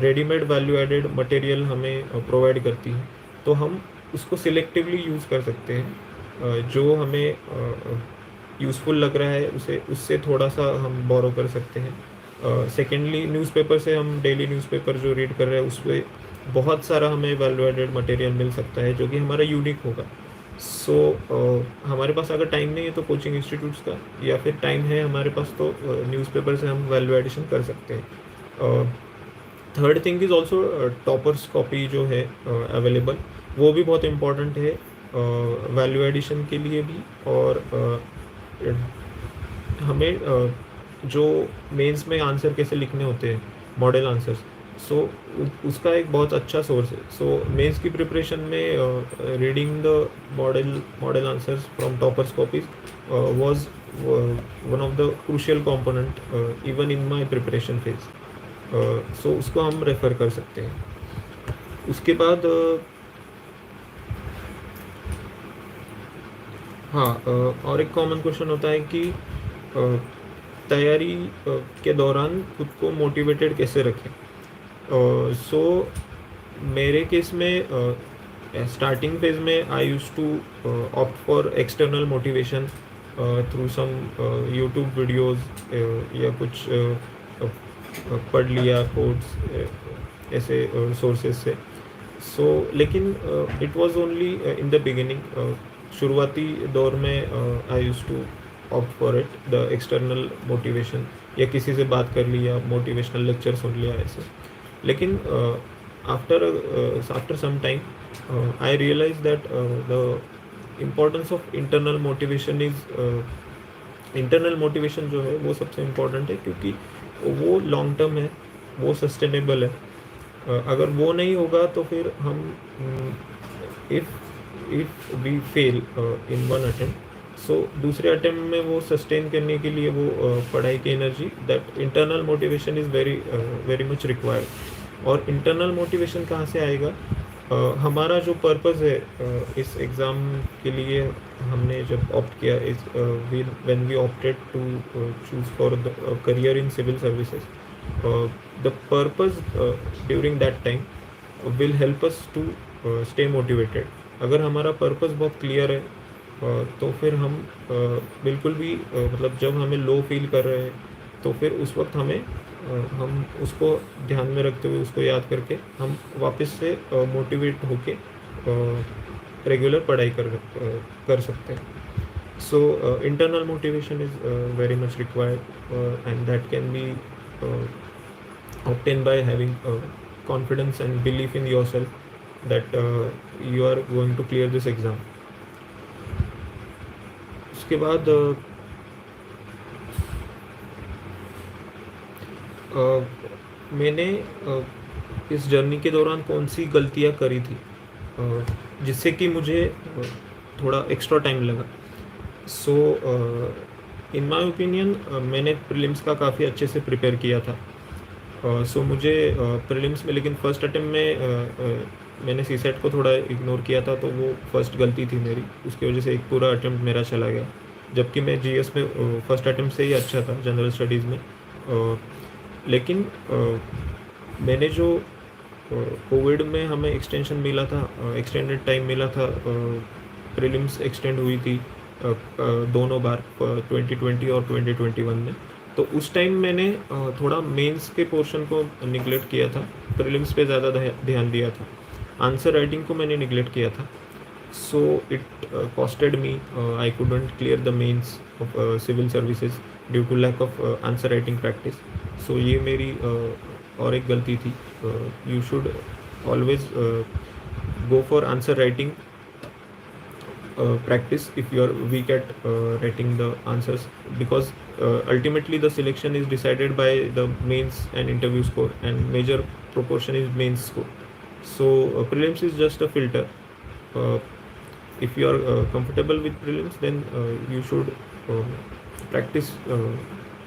readymade value added material हमें प्रोवाइड करती हैं। तो हम उसको सिलेक्टिवली यूज़ कर सकते हैं। जो हमें यूज़फुल लग रहा है उसे उससे थोड़ा सा हम बोरो कर सकते हैं। सेकेंडली, न्यूज़पेपर से हम डेली न्यूज़पेपर जो रीड कर रहे हैं उसमें बहुत सारा हमें वैल्यू एडेड मटेरियल मिल सकता है जो कि हमारा यूनिक होगा। सो हमारे पास अगर टाइम नहीं है तो कोचिंग इंस्टीट्यूट्स का, या फिर टाइम है हमारे पास तो न्यूज़पेपर से हम वैल्यू एडिशन कर सकते हैं। Third thing is also toppers copy जो है अवेलेबल, वो भी बहुत इम्पॉर्टेंट है वैल्यू एडिशन के लिए भी। और हमें जो मेंस में आंसर कैसे लिखने होते हैं, मॉडल आंसर्स, सो उसका एक बहुत अच्छा सोर्स है। सो मेंस की प्रिपरेशन में reading the model answers from toppers copies was one of the crucial component even in my preparation phase. So उसको हम रेफ़र कर सकते हैं। उसके बाद हाँ, और एक कॉमन क्वेश्चन होता है कि तैयारी के दौरान खुद को मोटिवेटेड कैसे रखें। सो मेरे केस में स्टार्टिंग फेज में I use to opt for external motivation through some YouTube videos, या कुछ पढ़ लिया कोड्स ऐसे सोर्सेज से। सो लेकिन it was only in the beginning, शुरुआती दौर में I use to opt for it the external motivation, या किसी से बात कर लिया, मोटिवेशनल लेक्चर सुन लिया ऐसे। लेकिन after some time I realise that the importance of internal motivation internal motivation जो है वो सबसे इम्पोर्टेंट है, क्योंकि वो लॉन्ग टर्म है, वो सस्टेनेबल है। अगर वो नहीं होगा तो फिर हम if we fail in one attempt, so दूसरे अटेम्प्ट में वो सस्टेन करने के लिए वो पढ़ाई की energy, that internal motivation is very much required. और इंटरनल मोटिवेशन कहाँ से आएगा? हमारा जो पर्पज़ है इस एग्ज़ाम के लिए हमने जब ऑप्ट किया, इस when we opted to choose for the career in civil services, the purpose during that time will help us to stay motivated. अगर हमारा पर्पज़ बहुत क्लियर है तो फिर हम बिल्कुल भी मतलब जब हमें लो फील कर रहे हैं तो फिर उस वक्त हम उसको ध्यान में रखते हुए, उसको याद करके हम वापस से मोटिवेट होके रेगुलर पढ़ाई कर सकते हैं। So internal motivation is very much required, and that can be obtained by having confidence and belief in yourself that you are going to clear this exam. उसके बाद मैंने इस जर्नी के दौरान कौन सी गलतियाँ करी थी जिससे कि मुझे थोड़ा एक्स्ट्रा टाइम लगा। सो इन माय ओपिनियन मैंने प्रीलिम्स का काफ़ी अच्छे से प्रिपेयर किया था। सो मुझे प्रीलिम्स में, लेकिन फ़र्स्ट अटेम्प्ट में मैंने सीसेट को थोड़ा इग्नोर किया था, तो वो फर्स्ट गलती थी मेरी, उसकी वजह से एक पूरा अटेम्प्ट मेरा चला गया। जबकि मैं जीएस में फर्स्ट अटेम्प्ट से ही अच्छा था, जनरल स्टडीज़ में। लेकिन मैंने जो कोविड में हमें एक्सटेंशन मिला था, एक्सटेंडेड टाइम मिला था, प्रीलिम्स एक्सटेंड हुई थी दोनों बार 2020 और 2021 में। तो उस टाइम मैंने थोड़ा मेंस के पोर्शन को निगलेक्ट किया था, प्रीलिम्स पे ज़्यादा ध्यान दिया था, आंसर राइटिंग को मैंने निगलेक्ट किया था। So it costed me, I couldn't clear the mains of civil services due to lack of answer writing practice. So ये मेरी और एक गलती थी। You should always go for answer writing practice if you are weak at writing the answers, because ultimately the selection is decided by the mains and interview score, and major proportion is mains score. So prelims is just a filter. If you are comfortable with prelims, then you should practice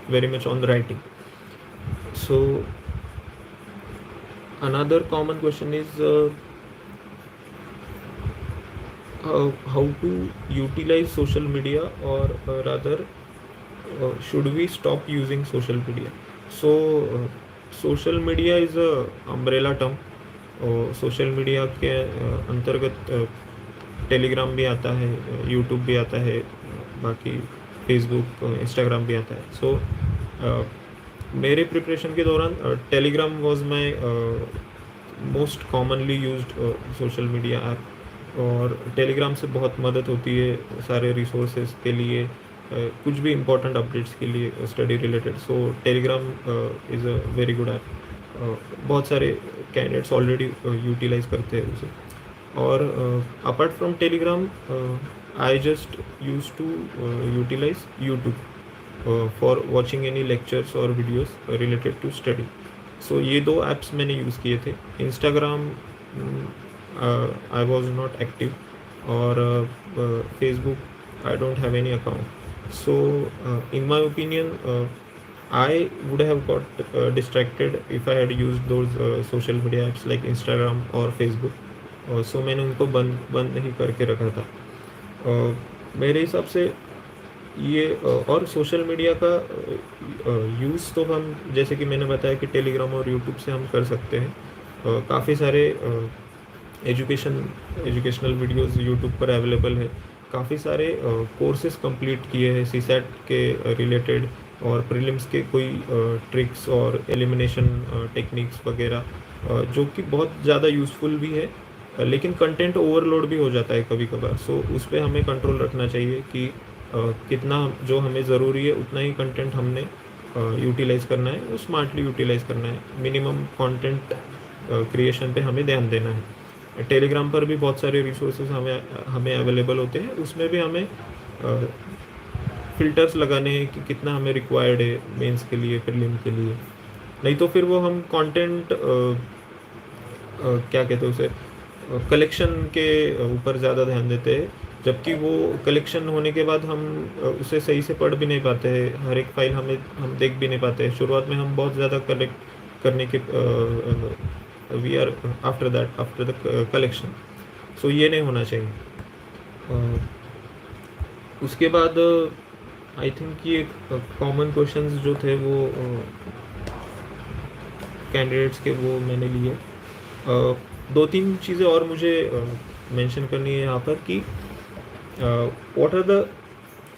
very much on the writing. So another common question is how to utilize social media, or rather should we stop using social media? So social media is a umbrella term. Social media के अंतर्गत Telegram भी आता है, YouTube भी आता है, बाकी Facebook, Instagram भी आता है. सो मेरे प्रिपरेशन के दौरान Telegram was my most commonly used social media app, और टेलीग्राम से बहुत मदद होती है सारे रिसोर्सेज के लिए, कुछ भी इम्पोर्टेंट अपडेट्स के लिए study related. So Telegram is a very good app. बहुत सारे कैंडिडेट्स ऑलरेडी यूटिलाइज करते हैं उसे. और apart from Telegram I just use to utilize YouTube for watching any lectures और videos related to study. So ये दो ऐप्स मैंने यूज़ किए थे. Instagram I was not active, और Facebook I don't have any account. So in my opinion, I would have got distracted if I had used those social media apps like Instagram or Facebook. So मैंने उनको बंद नहीं करके रखा था. मेरे हिसाब से ये और सोशल मीडिया का यूज़ तो हम, जैसे कि मैंने बताया कि टेलीग्राम और यूट्यूब से हम कर सकते हैं. काफ़ी सारे एजुकेशनल वीडियोस यूट्यूब पर अवेलेबल है. काफ़ी सारे कोर्सेज कंप्लीट किए हैं सीसैट के रिलेटेड, और प्रीलिम्स के कोई ट्रिक्स और एलिमिनेशन टेक्निक्स वगैरह, जो कि बहुत ज़्यादा यूज़फुल भी है, लेकिन कंटेंट ओवरलोड भी हो जाता है कभी कभार. सो उस पर हमें कंट्रोल रखना चाहिए कि कितना जो हमें ज़रूरी है उतना ही कंटेंट हमने यूटिलाइज़ करना है, वो स्मार्टली यूटिलाइज़ करना है. मिनिमम कंटेंट क्रिएशन पे हमें ध्यान देना है. टेलीग्राम पर भी बहुत सारे रिसोर्सेज हमें अवेलेबल होते हैं. उसमें भी हमें फ़िल्टर्स लगाने हैं कि कितना हमें रिक्वायर्ड है मेंस के लिए, प्रीलिम के लिए. नहीं तो फिर वो हम कंटेंट क्या कहते हैं उसे, कलेक्शन के ऊपर ज़्यादा ध्यान देते हैं, जबकि वो कलेक्शन होने के बाद हम उसे सही से पढ़ भी नहीं पाते हैं. हर एक फाइल हम देख भी नहीं पाते हैं. शुरुआत में हम बहुत ज़्यादा कलेक्ट करने के we are after the collection. So ये नहीं होना चाहिए. उसके बाद आई थिंक ये कॉमन क्वेश्चंस जो थे वो कैंडिडेट्स के, वो मैंने लिए. दो तीन चीज़ें और मुझे मेंशन करनी है यहाँ पर कि what are the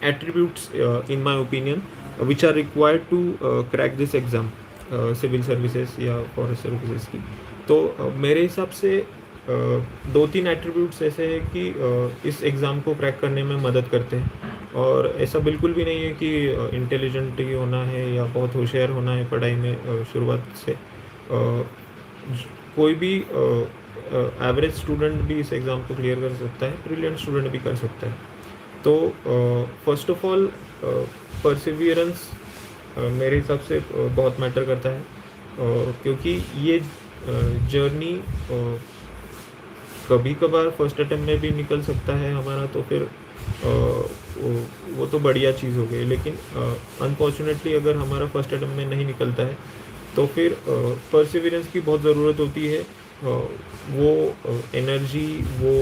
attributes in my opinion which are required to crack this exam, civil services या फॉरेस्ट सर्विसेज की. तो मेरे हिसाब से दो तीन एट्रीब्यूट्स ऐसे हैं कि इस एग्ज़ाम को क्रैक करने में मदद करते हैं. और ऐसा बिल्कुल भी नहीं है कि इंटेलिजेंट ही होना है या बहुत होशियार होना है पढ़ाई में शुरुआत से. कोई भी एवरेज स्टूडेंट भी इस एग्ज़ाम को क्लियर कर सकता है, ब्रिलियंट स्टूडेंट भी कर सकता है. तो फर्स्ट ऑफ ऑल परसिवियरेंस मेरे हिसाब से बहुत मैटर करता है, क्योंकि ये जर्नी कभी कभार फर्स्ट अटेम्प्ट में भी निकल सकता है हमारा, तो फिर वो तो बढ़िया चीज़ हो गई. लेकिन अनफॉर्चुनेटली अगर हमारा फर्स्ट अटेम्प्ट में नहीं निकलता है तो फिर परसिवियरेंस की बहुत ज़रूरत होती है. वो एनर्जी, वो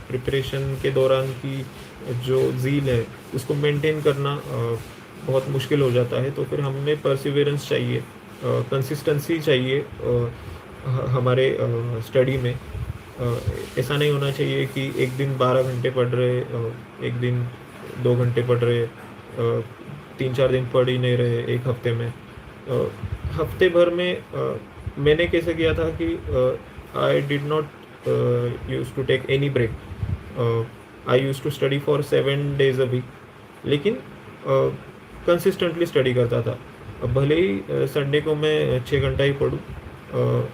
प्रिपरेशन के दौरान की जो ज़ील है उसको मेंटेन करना बहुत मुश्किल हो जाता है. तो फिर हमें परसिवियरेंस चाहिए, कंसिस्टेंसी चाहिए हमारे स्टडी में. ऐसा नहीं होना चाहिए कि एक दिन 12 घंटे पढ़ रहे, एक दिन 2 घंटे पढ़ रहे, 3-4 दिन पढ़ ही नहीं रहे एक हफ्ते में. हफ्ते भर में मैंने कैसे किया था कि I did not use to take any break. I use to study for 7 days a week, लेकिन कंसिस्टेंटली स्टडी करता था. भले ही संडे को मैं 6 घंटा ही पढ़ूँ,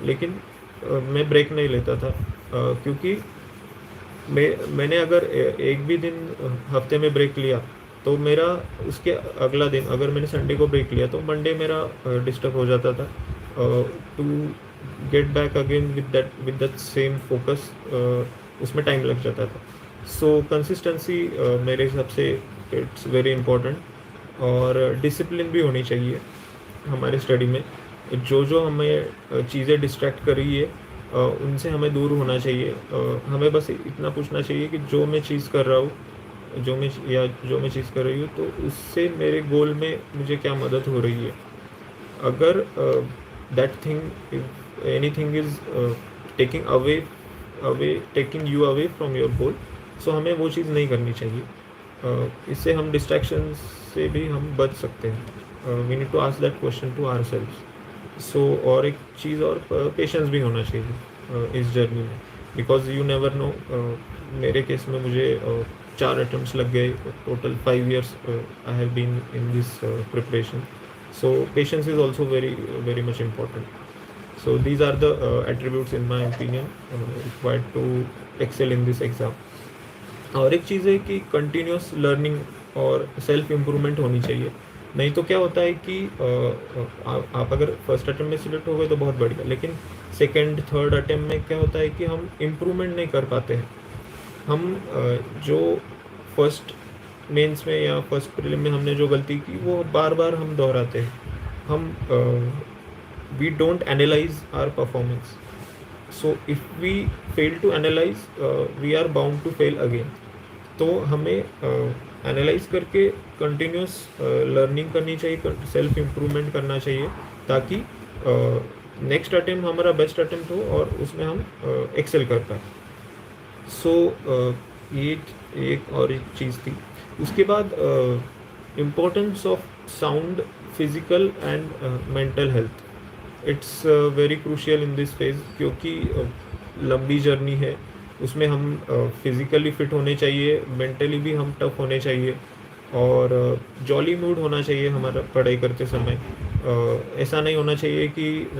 लेकिन मैं ब्रेक नहीं लेता था, क्योंकि मैंने अगर एक भी दिन हफ्ते में ब्रेक लिया तो मेरा उसके अगला दिन, अगर मैंने संडे को ब्रेक लिया तो मंडे मेरा डिस्टर्ब हो जाता था. To get back again with that same focus, उसमें टाइम लग जाता था. सो कंसिस्टेंसी मेरे हिसाब से इट्स वेरी इम्पोर्टेंट. और डिसिप्लिन भी होनी चाहिए हमारे स्टडी में। जो जो हमें चीज़ें डिस्ट्रैक्ट कर रही है उनसे हमें दूर होना चाहिए। हमें बस इतना पूछना चाहिए कि जो मैं चीज़ कर रहा हूँ, जो मैं चीज़ कर रही हूँ, तो उससे मेरे गोल में मुझे क्या मदद हो रही है। अगर that thing if anything is taking away away taking you away from your goal, so हमें वो चीज़ नहीं करनी चाहिए। इससे हम डिस्ट्रैक्शन से भी हम बच सकते हैं। We need to ask that question to ourselves. So और एक चीज़ और, पेशेंस भी होना चाहिए इस जर्नी में, बिकॉज यू नेवर नो। मेरे केस में मुझे 4 अटेम्प्ट्स लग गए। Total 5 years I have been in this preparation. So patience is also very much important. So these are the attributes in my opinion required to excel in this exam. और एक चीज़ है कि continuous learning और self improvement होनी चाहिए। नहीं तो क्या होता है कि आप अगर फर्स्ट अटेम्प्ट में सिलेक्ट हो गए तो बहुत बढ़िया, लेकिन सेकंड थर्ड अटेम्प्ट में क्या होता है कि हम इम्प्रूवमेंट नहीं कर पाते हैं। हम जो फर्स्ट मेंस में या फर्स्ट प्रीलिम में हमने जो गलती की वो बार बार हम दोहराते हैं। हम we don't analyse our performance. So if we fail to analyse we are bound to fail again. तो हमें एनालाइज करके कंटिन्यूस लर्निंग करनी चाहिए, सेल्फ इम्प्रूवमेंट करना चाहिए, ताकि नेक्स्ट अटेम्प्ट हमारा बेस्ट अटेम्प्ट हो और उसमें हम एक्सेल कर पाए। सो ये एक और एक चीज़ थी। उसके बाद importance of sound physical and mental health, it's very crucial in this phase, क्योंकि लंबी जर्नी है। उसमें हम फिज़िकली फिट होने चाहिए, मेंटली भी हम टफ होने चाहिए, और जॉली मूड होना चाहिए हमारा पढ़ाई करते समय। ऐसा नहीं होना चाहिए कि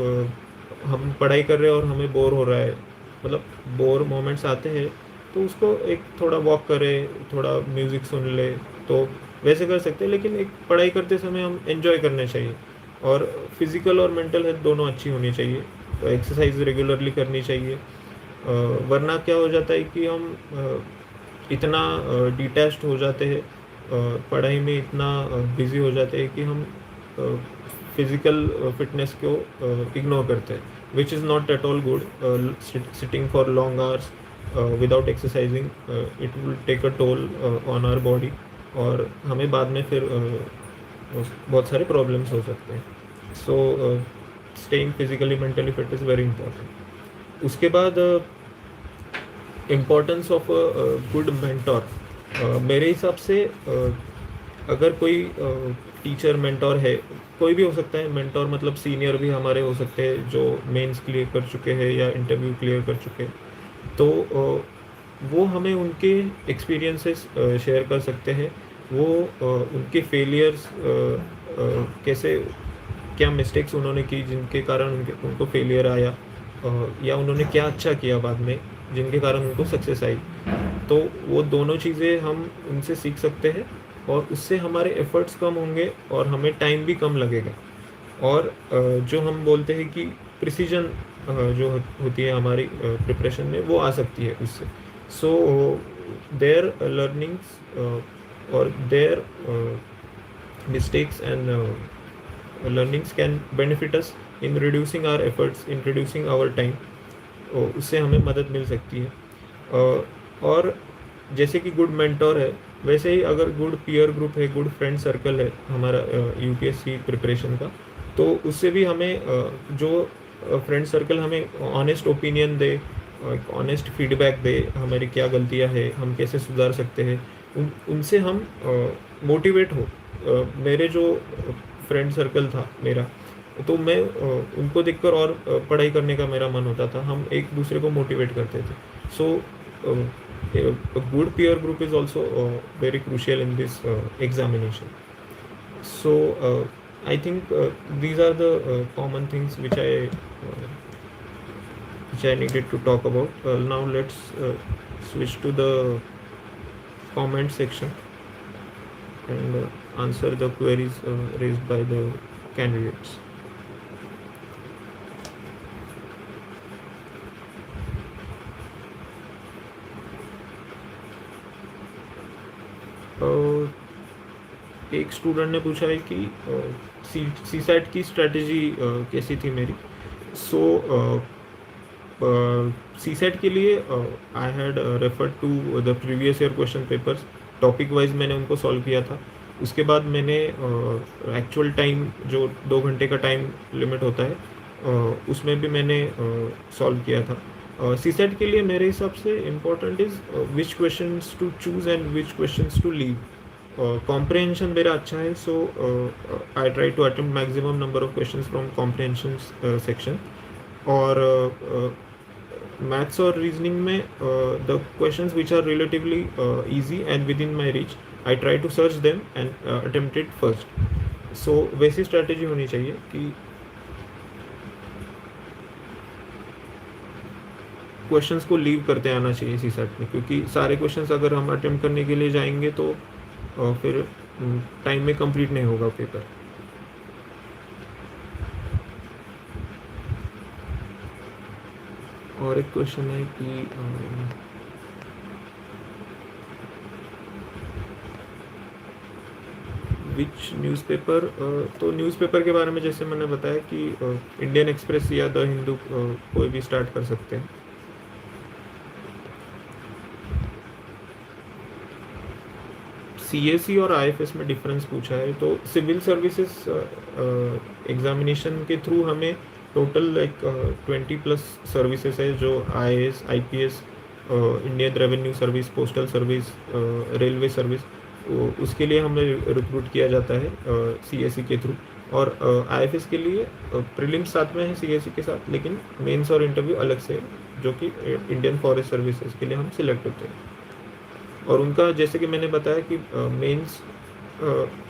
हम पढ़ाई कर रहे हैं और हमें बोर हो रहा है। मतलब बोर मोमेंट्स आते हैं तो उसको एक थोड़ा वॉक करें, थोड़ा म्यूज़िक सुन ले, तो वैसे कर सकते हैं। लेकिन एक पढ़ाई करते समय हम एंजॉय करने चाहिए, और फिज़िकल और मेंटल हेल्थ दोनों अच्छी होनी चाहिए। तो एक्सरसाइज रेगुलरली करनी चाहिए। वरना क्या हो जाता है कि हम इतना डिटैच्ड हो जाते हैं, पढ़ाई में इतना बिज़ी हो जाते हैं कि हम फिज़िकल फिटनेस को इग्नोर करते हैं, which is not at all good. Sitting for long hours without exercising, it will take a toll on our body, और हमें बाद में फिर बहुत सारे प्रॉब्लम्स हो सकते हैं। So staying physically mentally fit is very important. उसके बाद इम्पोर्टेंस ऑफ गुड मेंटोर। मेरे हिसाब से अगर कोई टीचर मेंटोर है, कोई भी हो सकता है मेंटोर, मतलब सीनियर भी हमारे हो सकते हैं जो मेंस क्लियर कर चुके हैं या इंटरव्यू क्लियर कर चुके हैं, तो वो हमें उनके एक्सपीरियंसेस शेयर कर सकते हैं। वो उनके फेलियर्स कैसे, क्या मिस्टेक्स उन्होंने की जिनके कारण उनको फेलियर आया, या उन्होंने क्या अच्छा किया बाद में जिनके कारण उनको सक्सेस आई। तो वो दोनों चीज़ें हम उनसे सीख सकते हैं, और उससे हमारे एफर्ट्स कम होंगे और हमें टाइम भी कम लगेगा। और जो हम बोलते हैं कि प्रिसीजन जो होती है हमारी प्रिपरेशन में, वो आ सकती है उससे। सो देयर लर्निंग्स और there mistakes and learnings can benefit us in reducing our efforts, in reducing our time। उससे हमें मदद मिल सकती है। और जैसे कि गुड मेंटोर है, वैसे ही अगर गुड पीयर ग्रुप है, गुड फ्रेंड सर्कल है हमारा यूपीएससी प्रिपरेशन का, तो उससे भी हमें जो फ्रेंड सर्कल हमें ऑनेस्ट ओपिनियन दे, ऑनेस्ट फीडबैक दे, हमारी क्या गलतियां है, हम कैसे सुधार सकते हैं, उनसे हम मोटिवेट हो। मेरे जो फ्रेंड सर्कल था मेरा, तो मैं उनको देखकर और पढ़ाई करने का मेरा मन होता था। हम एक दूसरे को मोटिवेट करते थे। सो a good peer group is also very crucial in this examination. So I think these are the common things which I needed to talk about. Now let's switch to the comment section and answer the queries raised by the candidates. एक student ने पूछा है कि सी set की strategy कैसी थी मेरी। सो सी set के लिए I had refer to the previous year question papers, topic wise मैंने उनको सॉल्व किया था। उसके बाद मैंने एक्चुअल टाइम जो 2 घंटे का टाइम लिमिट होता है उसमें भी मैंने सॉल्व किया था। सी सेट के लिए मेरे हिसाब से important is which questions to choose and which questions to leave. Comprehension मेरा अच्छा है, so I try to attempt maximum number of questions from comprehension section. और मैथ्स और रीजनिंग में the questions which are relatively easy and within my reach I try to search them and attempt it first. So वैसी strategy होनी चाहिए कि questions को leave करते आना चाहिए सी सेट में, क्योंकि सारे क्वेश्चंस अगर हम अटेम्प्ट करने के लिए जाएंगे तो फिर टाइम में कंप्लीट नहीं होगा पेपर। और एक क्वेश्चन है कि विच न्यूज़पेपर। तो न्यूज़पेपर के बारे में जैसे मैंने बताया कि इंडियन एक्सप्रेस या द हिंदू कोई भी स्टार्ट कर सकते हैं। सीएसई और आईएफएस में डिफरेंस पूछा है। तो सिविल सर्विसेज एग्जामिनेशन के थ्रू हमें टोटल लाइक 20+ सर्विसेज है, जो IAS, IPS, Indian revenue service, postal service, railway service, उसके लिए हमें रिक्रूट किया जाता है सीएसई के थ्रू। और आईएफएस के लिए प्रीलिम्स साथ में है सीएसई के साथ, लेकिन मेंस और इंटरव्यू अलग से है, जो कि इंडियन फॉरेस्ट सर्विसेज के लिए हम सिलेक्ट होते हैं। और उनका जैसे कि मैंने बताया कि मेंस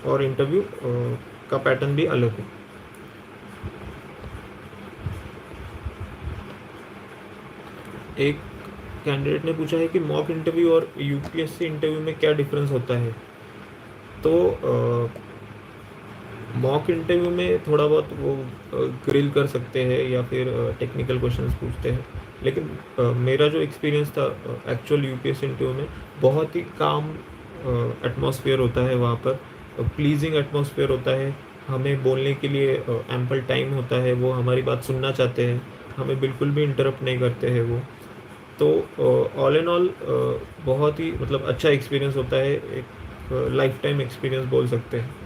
और इंटरव्यू का पैटर्न भी अलग है। एक कैंडिडेट ने पूछा है कि मॉक इंटरव्यू और यूपीएससी इंटरव्यू में क्या डिफरेंस होता है। तो मॉक इंटरव्यू में थोड़ा बहुत वो ग्रिल कर सकते हैं या फिर टेक्निकल क्वेश्चंस पूछते हैं, लेकिन मेरा जो एक्सपीरियंस था एक्चुअल यूपीएससी इंटरव्यू में, बहुत ही काम एटमॉस्फेयर होता है वहाँ पर, प्लीजिंग एटमॉस्फेयर होता है। हमें बोलने के लिए एम्पल टाइम होता है, वो हमारी बात सुनना चाहते हैं, हमें बिल्कुल भी इंटरप्ट नहीं करते हैं वो। तो ऑल इन ऑल बहुत ही मतलब अच्छा एक्सपीरियंस होता है, एक लाइफ टाइम एक्सपीरियंस बोल सकते हैं।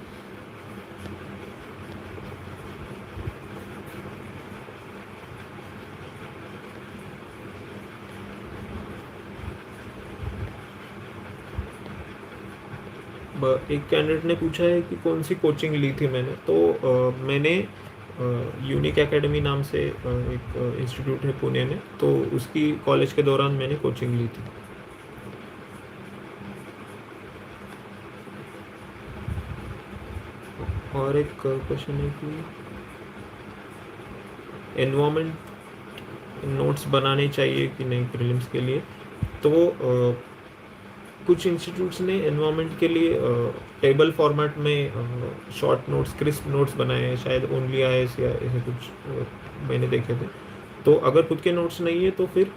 एक कैंडिडेट ने पूछा है कि कौन सी कोचिंग ली थी मैंने। तो मैंने यूनिक एकेडमी नाम से एक इंस्टीट्यूट है पुणे में, तो उसकी कॉलेज के दौरान मैंने कोचिंग ली थी। और एक क्वेश्चन है कि एनवायरमेंट नोट्स बनाने चाहिए कि नहीं प्रीलिम्स के लिए। तो कुछ इंस्टीट्यूट्स ने एनवायरनमेंट के लिए टेबल फॉर्मेट में शॉर्ट नोट्स, क्रिस्प नोट्स बनाए हैं, शायद ओनली आईएएस या ऐसे कुछ मैंने देखे थे। तो अगर खुद के नोट्स नहीं है तो फिर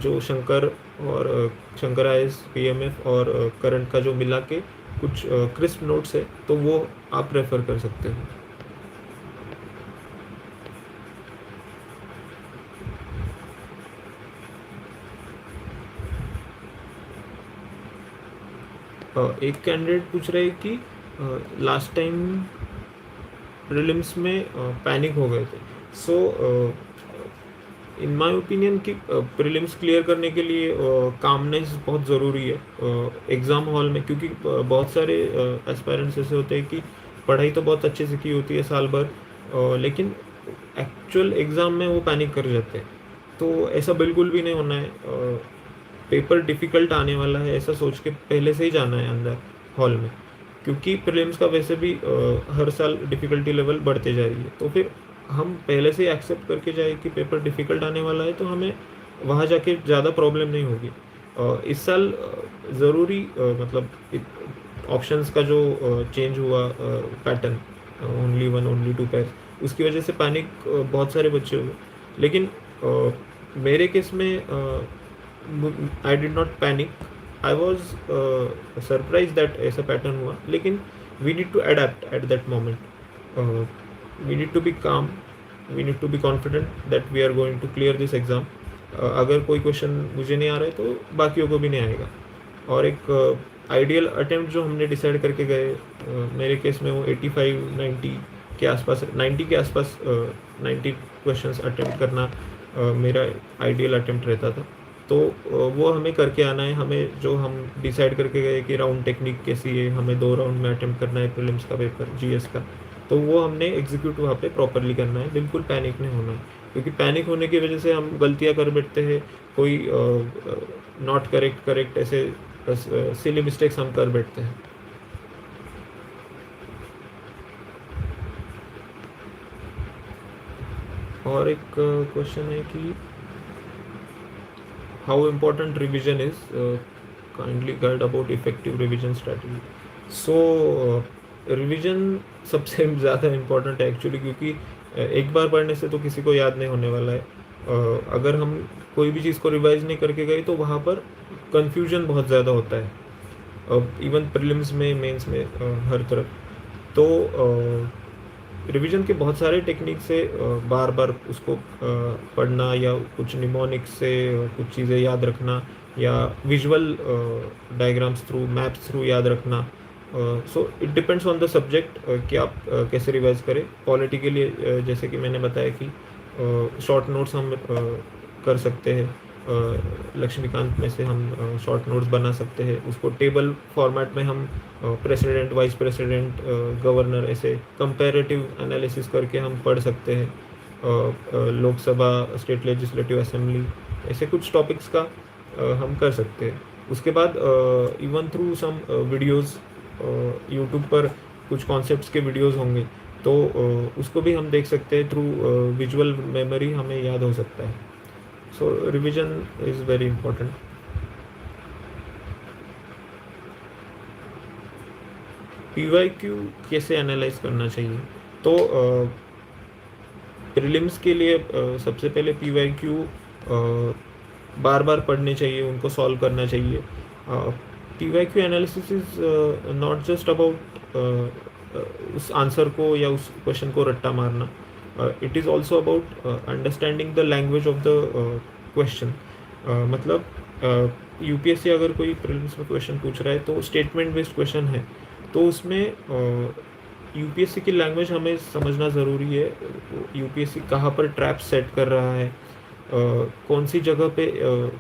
जो शंकर और शंकर आईएएस, पीएमएफ और करंट का जो मिला के कुछ क्रिस्प नोट्स है, तो वो आप रेफ़र कर सकते हो। एक कैंडिडेट पूछ रहे हैं कि लास्ट टाइम प्रीलिम्स में पैनिक हो गए थे। सो इन माय ओपिनियन कि प्रीलिम्स क्लियर करने के लिए कामनेस बहुत ज़रूरी है एग्ज़ाम हॉल में, क्योंकि बहुत सारे एस्पायरेंट्स ऐसे होते हैं कि पढ़ाई तो बहुत अच्छे से की होती है साल भर, लेकिन एक्चुअल एग्ज़ाम में वो पैनिक कर जाते हैं। तो ऐसा बिल्कुल भी नहीं होना है। पेपर डिफ़िकल्ट आने वाला है ऐसा सोच के पहले से ही जाना है अंदर हॉल में, क्योंकि प्रीलिम्स का वैसे भी हर साल डिफ़िकल्टी लेवल बढ़ते जा रही है। तो फिर हम पहले से ही एक्सेप्ट करके जाए कि पेपर डिफ़िकल्ट आने वाला है, तो हमें वहाँ जाके ज़्यादा प्रॉब्लम नहीं होगी। इस साल ज़रूरी मतलब ऑप्शंस का जो चेंज हुआ पैटर्न, ओनली 1 ओनली 2 पेयर, उसकी वजह से पैनिक बहुत सारे बच्चे हुए। लेकिन मेरे केस में आई did not panic, I was surprise that ऐसा पैटर्न हुआ। लेकिन we need to adapt at that moment. We need to be calm, we need to be confident that we are going to clear this exam. अगर कोई question मुझे नहीं आ रहा है तो बाकियों को भी नहीं आएगा. और एक आइडियल अटेम्प्ट जो हमने डिसाइड करके गए, मेरे केस में वो 85-90 के आसपास, 90 के आसपास 90 क्वेश्चंस अटेम्प्ट करना मेरा आइडियल अटेम्प्ट रहता था. तो वो हमें करके आना है. हमें जो हम डिसाइड करके गए कि राउंड टेक्निक कैसी है, हमें 2 राउंड में अटेम्प्ट करना है प्रीलिम्स का पेपर, जीएस का, तो वो हमने एग्जीक्यूट वहाँ पे प्रॉपरली करना है. बिल्कुल पैनिक नहीं होना है, क्योंकि पैनिक होने की वजह से हम गलतियाँ कर बैठते हैं. कोई नॉट करेक्ट ऐसे सिली मिस्टेक्स हम कर बैठते हैं. और एक क्वेश्चन है कि how important revision is, kindly guide about effective revision strategy. So revision सबसे ज़्यादा इम्पोर्टेंट है एक्चुअली, क्योंकि एक बार पढ़ने से तो किसी को याद नहीं होने वाला है. अगर हम कोई भी चीज़ को रिवाइज नहीं करके गए तो वहाँ पर कन्फ्यूजन बहुत ज़्यादा होता है, इवन प्रीलिम्स में, मेंस में, हर तरफ. तो रिवीजन के बहुत सारे टेक्निक से बार बार उसको पढ़ना, या कुछ निमोनिक्स से कुछ चीज़ें याद रखना, या visual diagrams through, maps through याद रखना. So it depends on the subject कि आप कैसे रिवाइज करें. पॉलिटी के लिए जैसे कि मैंने बताया कि शॉर्ट नोट्स हम कर सकते हैं. लक्ष्मीकांत में से हम शॉर्ट नोट्स बना सकते हैं. उसको टेबल फॉर्मेट में हम प्रेसिडेंट, वाइस प्रेसिडेंट, गवर्नर, ऐसे कंपैरेटिव एनालिसिस करके हम पढ़ सकते हैं. लोकसभा, स्टेट लेजिस्लेटिव असेंबली, ऐसे कुछ टॉपिक्स का हम कर सकते हैं. उसके बाद even through some videos, YouTube पर कुछ कॉन्सेप्ट्स के वीडियोस होंगे, तो उसको भी हम देख सकते हैं. थ्रू विजुअल मेमोरी हमें याद हो सकता है. So revision is very important. PYQ कैसे एनालाइज करना चाहिए? तो प्रीलिम्स के लिए सबसे पहले पीवाईक्यू बार बार पढ़ने चाहिए, उनको सॉल्व करना चाहिए. PYQ analysis is not just about उस आंसर को या उस क्वेश्चन को रट्टा मारना. It is also about understanding the language of the question. मतलब यूपीएससी अगर कोई प्रीलिम्स में क्वेश्चन पूछ रहा है तो स्टेटमेंट बेस्ड क्वेश्चन है, तो उसमें यूपीएससी की लैंग्वेज हमें समझना ज़रूरी है. यूपीएससी कहाँ पर ट्रैप सेट कर रहा है, कौन सी जगह पे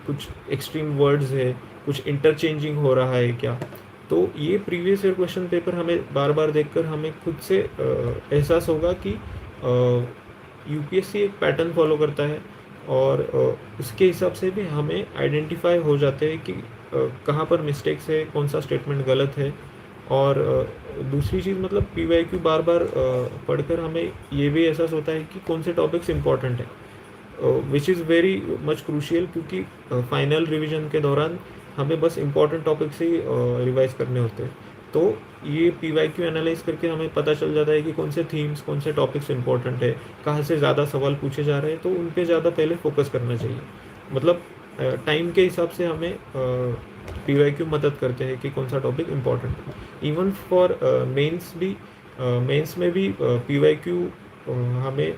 कुछ एक्सट्रीम वर्ड्स है, कुछ इंटरचेंजिंग हो रहा है क्या. तो ये प्रीवियस ईयर क्वेश्चन पेपर हमें बार बार देखकर हमें खुद से एहसास होगा कि यूपीएससी एक पैटर्न फॉलो करता है, और उसके हिसाब से भी हमें आइडेंटिफाई हो जाते हैं कि कहाँ पर मिस्टेक्स है, कौन सा स्टेटमेंट गलत है. और दूसरी चीज़, मतलब पीवाईक्यू बार बार पढ़कर हमें ये भी एहसास होता है कि कौन से टॉपिक्स इंपॉर्टेंट है, which is very much crucial, क्योंकि फाइनल रिवीजन के दौरान हमें बस इम्पॉर्टेंट टॉपिक्स ही रिवाइज करने होते हैं. तो ये पीवाईक्यू एनालाइज करके हमें पता चल जाता है कि कौन से थीम्स, कौन से टॉपिक्स इंपॉर्टेंट है, कहाँ से ज़्यादा सवाल पूछे जा रहे हैं, तो उन पे ज़्यादा पहले फोकस करना चाहिए. मतलब टाइम के हिसाब से हमें पीवाईक्यू मदद करते हैं कि कौन सा टॉपिक इम्पॉर्टेंट है. इवन फॉर मेंस भी, मेंस में भी पीवाईक्यू हमें,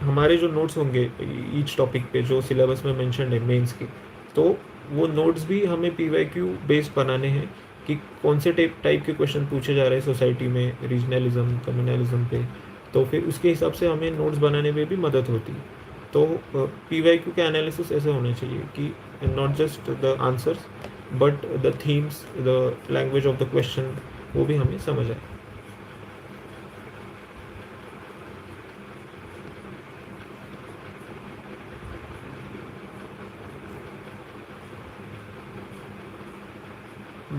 हमारे जो नोट्स होंगे ईच टॉपिक पे जो सिलेबस में मेंशन है मेंस की, तो वो नोट्स भी हमें पीवाईक्यू बेस्ड बनाने हैं कि कौन से टाइप के क्वेश्चन पूछे जा रहे हैं सोसाइटी में, रीजनलिज्म, कम्युनलिज्म पे. तो फिर उसके हिसाब से हमें नोट्स बनाने में भी मदद होती है. तो पीवाईक्यू का एनालिसिस ऐसे होना चाहिए कि not just the answers but the themes, the language of the question, वो भी हमें समझ आए.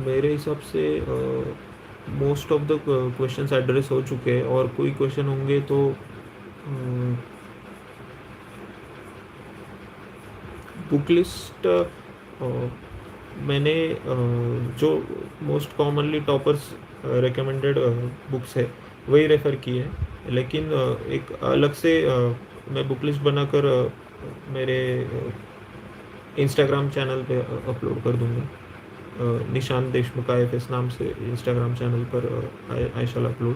मेरे हिसाब से most of the questions address हो चुके हैं, और कोई क्वेश्चन होंगे तो बुक लिस्ट मैंने जो most commonly toppers recommended books है वही रेफ़र की है. लेकिन एक अलग से मैं बुक लिस्ट बनाकर मेरे इंस्टाग्राम चैनल पे अपलोड कर दूँगा. निशांत देशमुख IFS नाम से इंस्टाग्राम चैनल पर आई शैल अपलोड.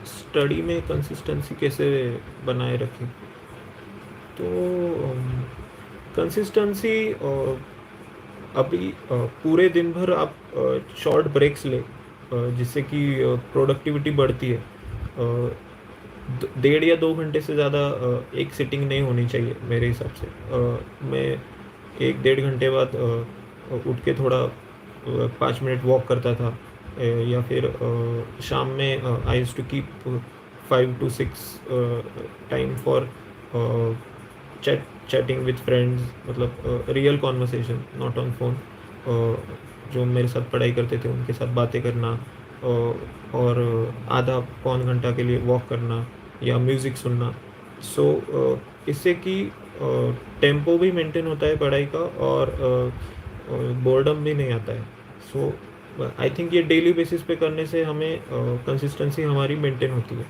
स्टडी में कंसिस्टेंसी कैसे बनाए रखें? तो कंसिस्टेंसी अभी पूरे दिन भर आप शॉर्ट ब्रेक्स ले, जिससे कि प्रोडक्टिविटी बढ़ती है. 1.5 या 2 घंटे से ज़्यादा एक सिटिंग नहीं होनी चाहिए मेरे हिसाब से. मैं 1-1.5 घंटे बाद उठ के थोड़ा 5 मिनट वॉक करता था, या फिर शाम में I used to keep 5 to 6 time for chatting with friends, मतलब real conversation, not on phone. जो मेरे साथ पढ़ाई करते थे उनके साथ बातें करना, और आधा पौन घंटा के लिए वॉक करना या म्यूज़िक सुनना. सो इससे कि टेम्पो भी मेंटेन होता है पढ़ाई का, और बोर्डम भी नहीं आता है. सो आई थिंक ये डेली बेसिस पे करने से हमें कंसिस्टेंसी हमारी मेंटेन होती है.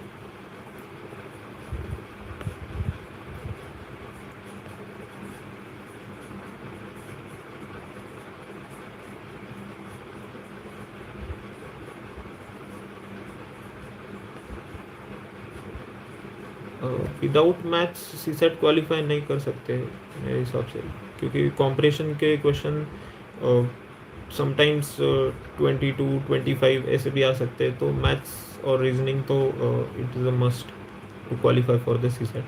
विदाउट मैथ्स सीसेट क्वालिफाई नहीं कर सकते मेरे हिसाब से, क्योंकि कॉम्परेशन के क्वेश्चन समटाइम्स 22-25 ऐसे भी आ सकते हैं. तो मैथ्स और रीजनिंग तो it is a must to qualify for the CSAT.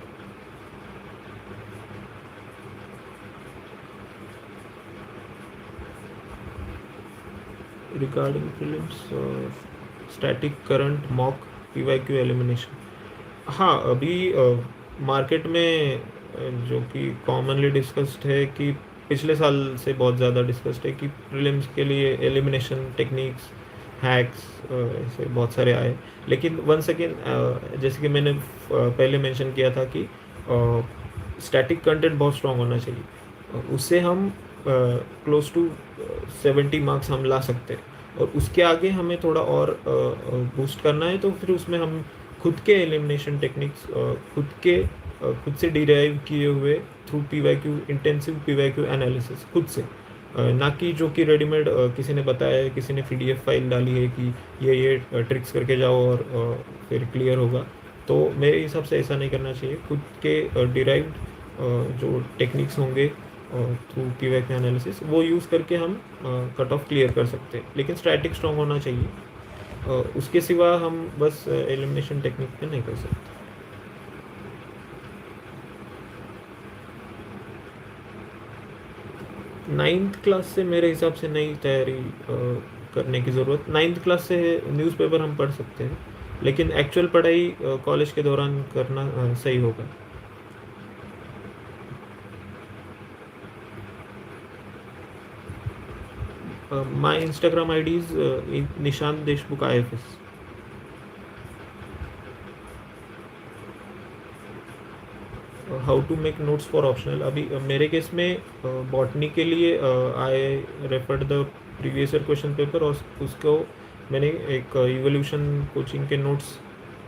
Regarding prelims, static current mock PYQ elimination. हाँ, अभी मार्केट में जो कि कॉमनली डिस्कस्ड है, कि पिछले साल से बहुत ज़्यादा डिस्कस्ड है, कि प्रीलिम्स के लिए एलिमिनेशन टेक्निक्स, हैक्स ऐसे बहुत सारे आए. लेकिन वन सेकेंड, जैसे कि मैंने पहले मेंशन किया था कि स्टैटिक कंटेंट बहुत स्ट्रांग होना चाहिए. उससे हम क्लोज टू 70 मार्क्स हम ला सकते हैं. और उसके आगे हमें थोड़ा और बूस्ट करना है, तो फिर उसमें हम खुद के एलिमिनेशन टेक्निक्स, खुद से डिराइव किए हुए through PYQ, intensive PYQ analysis खुद से, ना कि जो कि रेडीमेड किसी ने बताया है, किसी ने PDF फाइल डाली है कि ये ट्रिक्स करके जाओ और फिर क्लियर होगा. तो मेरे हिसाब से ऐसा नहीं करना चाहिए. खुद के डिराइव्ड जो टेक्निक्स होंगे थ्रू PYQ एनालिसिस, वो यूज़ करके हम कट ऑफ क्लियर कर सकते हैं. लेकिन स्टैटिक स्ट्रॉन्ग होना चाहिए. उसके सिवा हम बस एलिमिनेशन टेक्निक पे नहीं कर सकते. नाइन्थ क्लास से मेरे हिसाब से नहीं तैयारी करने की ज़रूरत. नाइन्थ क्लास से न्यूज़पेपर हम पढ़ सकते हैं, लेकिन एक्चुअल पढ़ाई कॉलेज के दौरान करना सही होगा. My Instagram ID is Nishant Deshmukh IFS. How to make notes for optional. अभी मेरे केस में बॉटनी के लिए I referred the previous year question paper, और उसको मैंने एक इवोल्यूशन कोचिंग के नोट्स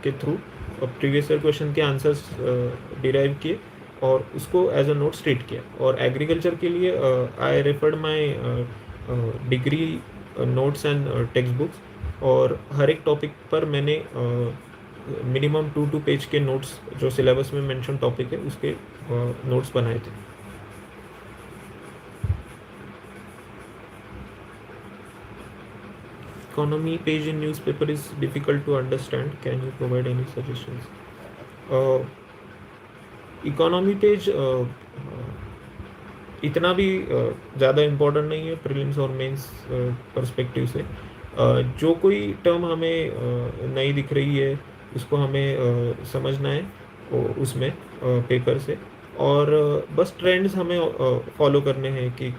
के थ्रू प्रीवियस ईयर क्वेश्चन के आंसर्स डिराइव किए और उसको एज अ नोट्स ट्रीट किया. और एग्रीकल्चर के लिए I referred my degree notes and text books, और हर एक टॉपिक पर मैंने मिनिमम 2 पेज के नोट्स, जो सिलेबस में मेंशन टॉपिक है उसके नोट्स बनाए थे. Economy page in newspaper is difficult to understand. Can you provide any suggestions? Economy page इतना भी ज़्यादा इम्पोर्टेंट नहीं है प्रीलिम्स और मेंस पर्सपेक्टिव से. जो कोई टर्म हमें नहीं दिख रही है उसको हमें समझना है उसमें पेपर से, और बस ट्रेंड्स हमें फॉलो करने हैं कि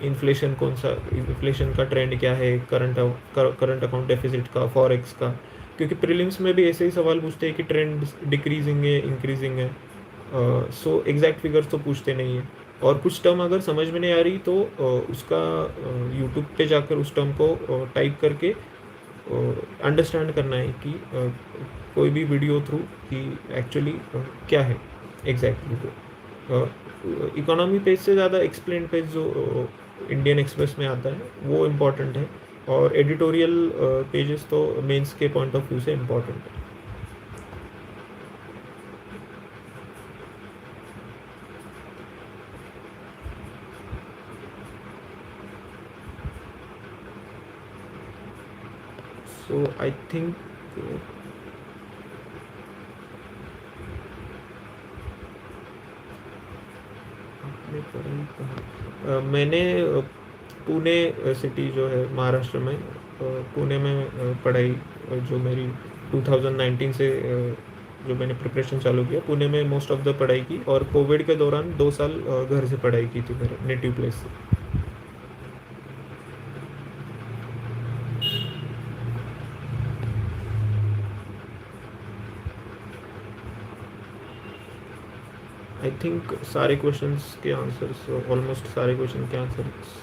इन्फ्लेशन कौन सा, इन्फ्लेशन का ट्रेंड क्या है, करंट अकाउंट डेफिसिट का, फॉरेक्स का. क्योंकि प्रीलिम्स में भी ऐसे ही सवाल पूछते हैं कि ट्रेंड डिक्रीजिंग है, इंक्रीजिंग है. सो एग्जैक्ट फिगर्स तो पूछते नहीं है. और कुछ टर्म अगर समझ में नहीं आ रही तो उसका यूट्यूब पे जाकर उस टर्म को टाइप करके अंडरस्टैंड करना है कि कोई भी वीडियो थ्रू कि एक्चुअली क्या है एग्जैक्टली। इकोनॉमी पेज से ज़्यादा एक्सप्लेन पेज जो इंडियन एक्सप्रेस में आता है वो इम्पॉर्टेंट है, और एडिटोरियल पेजेस तो मेंस के पॉइंट ऑफ व्यू से इम्पॉर्टेंट है। सो आई थिंक आपने पढ़ाई मैंने पुणे सिटी जो है महाराष्ट्र में, पुणे में पढ़ाई जो मेरी 2019 से जो मैंने प्रिपरेशन चालू किया पुणे में मोस्ट ऑफ द पढ़ाई की, और कोविड के दौरान 2 साल घर से पढ़ाई की थी मेरे नेटिव प्लेस से। आई थिंक सारे क्वेश्चंस के आंसर्स, ऑलमोस्ट सारे क्वेश्चन के आंसर्स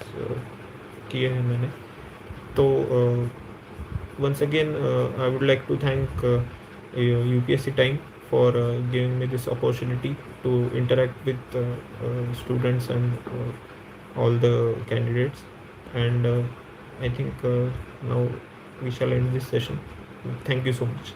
किए हैं मैंने। तो once again I would like to thank UPSC time for giving me this opportunity to interact with students and all the candidates, and I think now we shall end this session. Thank you so much.